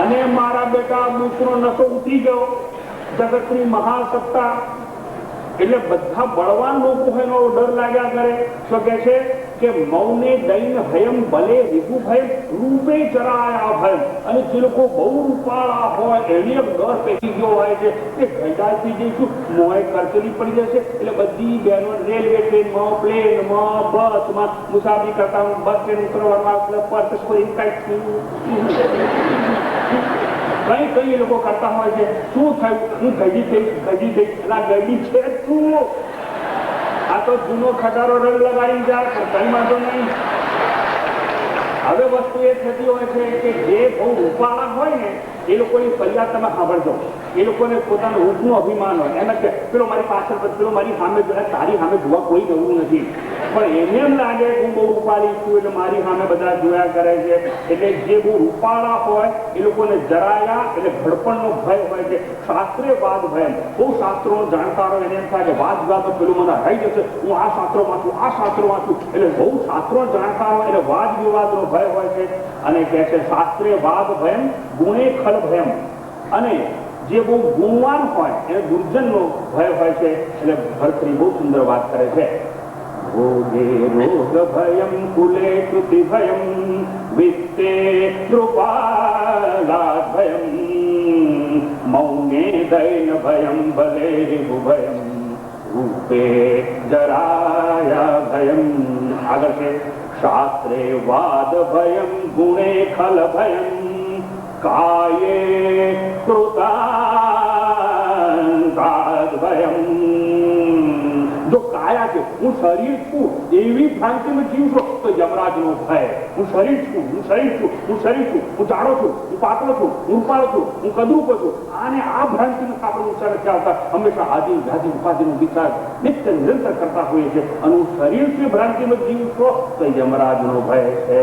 Speaker 1: અને મારા બેટા દૂસરો નશો ઉતરી ગયો. જગતની મહાસત્તા એટલે બધા બળવાન લોકો એનો ડર લાગ્યા કરે. તો કે છે કે મૌને દૈન ભયમ ભલે રીપુ ભયમ રૂપે ચરાયા ભયમ. અને જે લોકો બહુ રૂપાળા હોય એની એક ડર પેકી ગયો હોય છે કે ગઈડાથી જઈશું મોએ કરચલી પડી જશે, એટલે બધી બહેનો રેલવે ટ્રેનમાં, પ્લેનમાં, બસમાં મુસાફરી કરતા બસ ટ્રેન ઉતરવામાં પર્સ કોઈ કઈ કઈ એ લોકો કરતા હોય છે. શું થયું? હું ગડી થઈ એના ગડી છે શું? આ તો જૂનો ખટારો રંગ લગાડી જાય, કઈ વાંધો નહીં. હવે વસ્તુ એ થતી હોય છે કે જે બહુ રૂપાળા હોય ને એ લોકોની ફરિયાદ તમે સાંભળજો. એ લોકોને પોતાનું રૂપનું અભિમાન હોય, એમ કે પેલો મારી પાછળ, પેલો મારી સામે જોયા, તારી સામે જોવા કોઈ જવું નથી. પણ એને એમ લાગે હું બહુ રૂપાળી છું એટલે મારી સામે બધા જોયા કરે છે. એટલે જે બહુ રૂપાળા હોય એ લોકોને જરાયા એટલે ઘડપણનો ભય હોય છે. શાસ્ત્રે વાદ ભય, બહુ શાસ્ત્રો જાણતા હોય એને એમ થાય કે વાદ વિવાદ પેલું મને હરાઈ જશે, હું આ શાસ્ત્રો વાંચું, આ શાસ્ત્રો વાંચું. એટલે બહુ શાસ્ત્રો જાણતા હોય એટલે વાદ વિવાદનો ભય હોય છે. અને કહે છે શાસ્ત્રે વાદ ભયમ ગુણે ખલ ભયમ. અને જે બહુ ગુણવાન હોય એને દુર્જનનો ભય હોય છે. એટલે ભર્તૃહરિ બહુ સુંદર વાત કરે છે. ભોગે રોગ ભયમ કુલે કૃતિ ભયમ વિત્તે કૃપાલાદ ભયમ મૌને દૈન ભયમ ભલે ભયમ રૂપે જરાયા ભયમ. આગળ છે શાસ્ત્રે વાદ ભયમ ગુણે ખલ ભયમ કાયે કૃતાંતાદ ભયમ. જો કાયા છે હું શરીર છું એવી ભ્રાંતિમાં જીવશો તો યમરાજનો ભય. હું શરીર છું, હું શરીર છું, હું શરીર છું, હું જાડો છું, હું પાતળો છું, હું રૂપાળો છું, હું કદરૂપો છું, અને આ ભ્રાંતિમાં આપણે ઊંચા નથી આવતા. હંમેશા આદિ વ્યાધિ ઉપાધિનો વિચાર નિત્ય નિરંતર કરતા હોઈએ છીએ. અને હું શરીરથી ભ્રાંતિમાં જીવશો તો યમરાજનો ભય છે.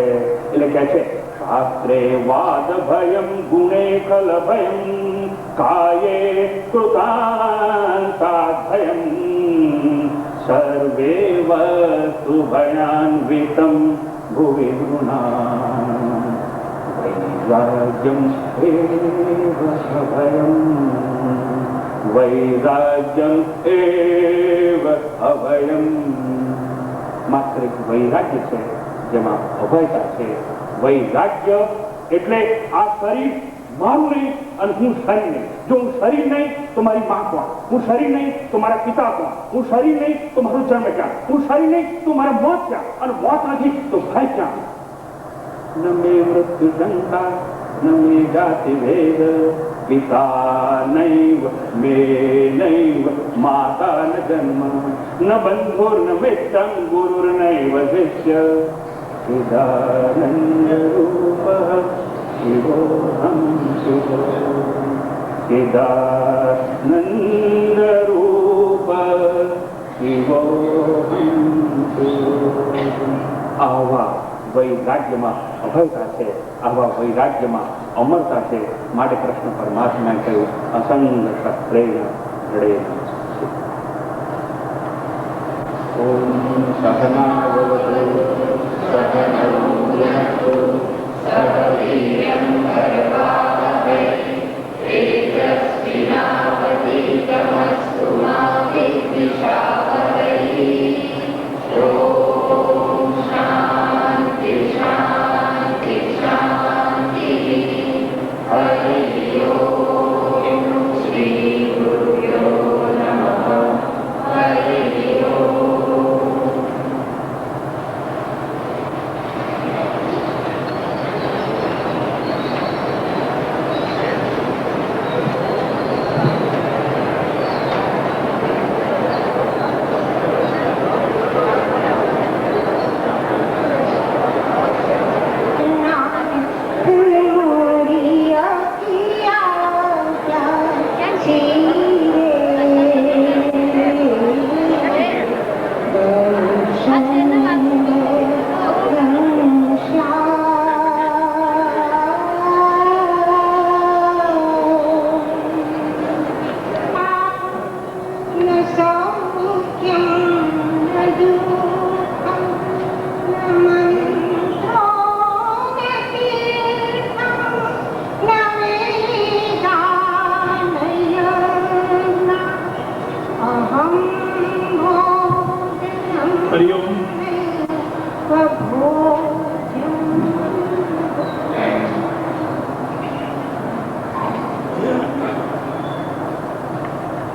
Speaker 1: એટલે કહે છે શાસ્ત્રે વાદ ભયમ ગુણે કલ ભયમ કાયે કૃતાંતાદ ભયમ સર્વે વસ્તુ ભયાન્વિતમ ભુવિ નૃણાં વૈરાગ્યમ એવ અભયમ વૈરાગ્યમ એવ અભયમ. માત્ર એક વૈરાગ્ય છે જેમાં અભયતા છે. વૈરાગ્ય એટલે આ શરીર મારું નહીં અને હું શરીર નહીં. જો હું શરીર નહીં તો મારી મા કોણ? હું શરીર નહીં તો મારા પિતા કોણ? હું શરીર નહીં તો મારો જન્મ ક્યાં? હું શરીર નહીં તો મારા મોત ક્યાં? અને મોત નથી તો ભય ક્યાં? ન મે મૃત્યુ શંકા ન મે જાતિ ભેદ પિતા નૈવ મે નૈવ માતા ન જન્મ ન બંધુર્ન મિત્રં ગુરુર્નૈવ શિષ્ય ચિદાનંદ રૂપ શિવોહમ શિવો ચિદાનંદ રૂપ શિવોહમ શિવો. આવા વૈરાગ્યમાં અભયતા છે, આવા વૈરાગ્યમાં અમરતા છે. માટે કૃષ્ણ પરમાત્માએ કહ્યું અસંગ શસ્ત્રેણ જડે. ઓમ સહના ભવતુ સહનૌ ભુનક્તુ સહ વીર્યં કરવાવહૈ તેજસ્વિનાવધીતમસ્તુ મા વિદ્વિષાવહૈ. ઓમ શાંતિ શાંતિ શાંતિ. હરિ ઓમ શ્રી ગુરુભ્યો નમઃ. હરિ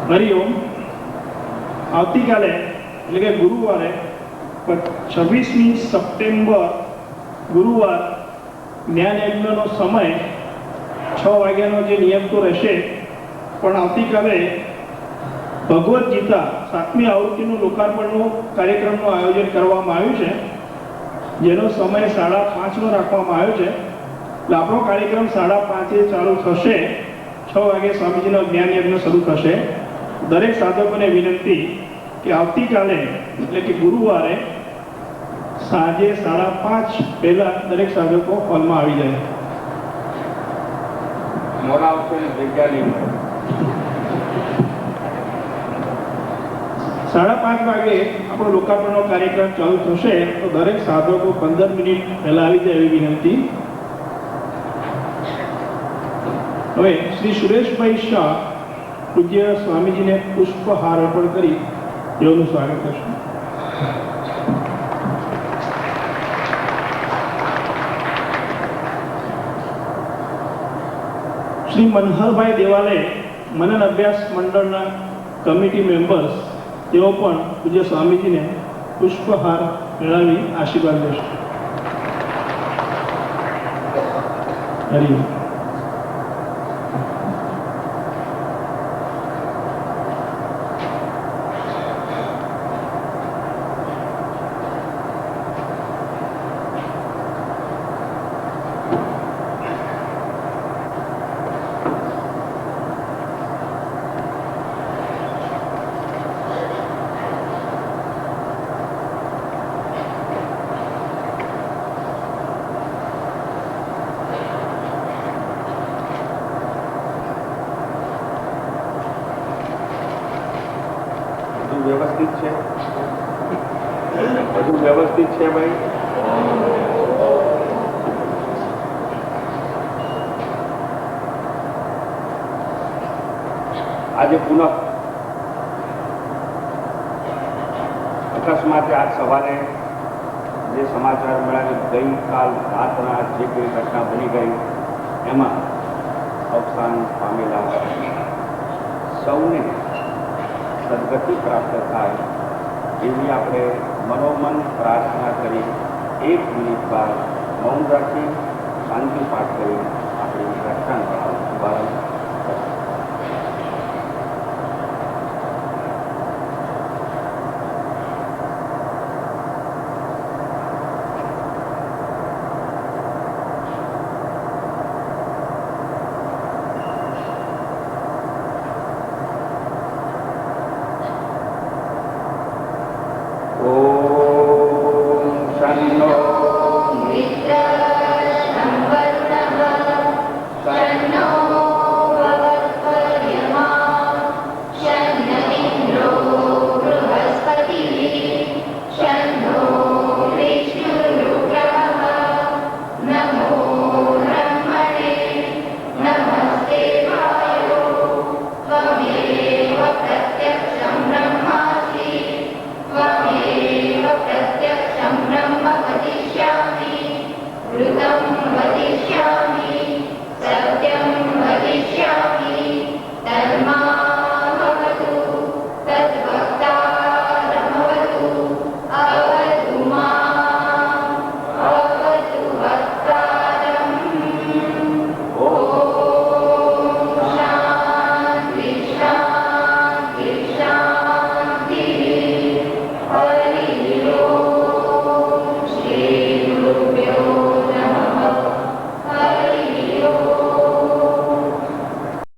Speaker 2: હરિઓમ. આવતીકાલે એટલે કે ગુરુવારે 26મી સપ્ટેમ્બર ગુરુવાર જ્ઞાન યજ્ઞનો સમય 6 વાગ્યાનો જે નિયમ તો રહેશે, પણ આવતીકાલે ભગવદ્ ગીતા 7મી આવૃત્તિનું લોકાર્પણનું કાર્યક્રમનું આયોજન કરવામાં આવ્યું છે, જેનો સમય 5:30નો રાખવામાં આવ્યો છે. એટલે આપણો કાર્યક્રમ 5:30 ચાલુ થશે. 6 વાગે સ્વામીજીનો જ્ઞાન યજ્ઞ શરૂ થશે. દરેક સાધકોને વિનંતી કે આવતીકાલે એટલે કે ગુરુવારે સાંજે 5:30 પહેલા દરેક સાધકો હોલમાં આવી જાય.
Speaker 1: મોડા આવશે ને જગ્યા નહીં મળે.
Speaker 2: 5:30 વાગે આપણો લોકાર્પણનો કાર્યક્રમ ચાલુ થશે, તો દરેક સાધકો 15 મિનિટ પહેલા આવી જાય એવી વિનંતી. હવે શ્રી સુરેશભાઈ શાહ પૂજ્ય સ્વામીજીને પુષ્પહાર અર્પણ કરી તેઓનું સ્વાગત કરશું. શ્રી મનહરભાઈ દેવાલે મનન અભ્યાસ મંડળના કમિટી મેમ્બર્સ તેઓ પણ પૂજ્ય સ્વામીજીને પુષ્પહાર મેળવી આશીર્વાદ લેશે. હરિ ઓમ.
Speaker 1: વ્યવસ્થિત છે, બધું વ્યવસ્થિત છે ભાઈ. આજે પુનઃ અકસ્માતે આજ સવારે જે સમાચાર મળ્યા કે ગઈકાલ રાતના જે કોઈ ઘટના બની ગઈ એમાં અવસાન પામેલા સૌને સદગતિ પ્રાપ્ત થાય એવી આપણે મનોમન પ્રાર્થના કરી 1 મિનિટ બાદ મૌન રાખી શાંતિ પાઠ કરી આપણે વ્યાખ્યાન શુભારંભ.
Speaker 3: त्वमेव प्रत्यक्ष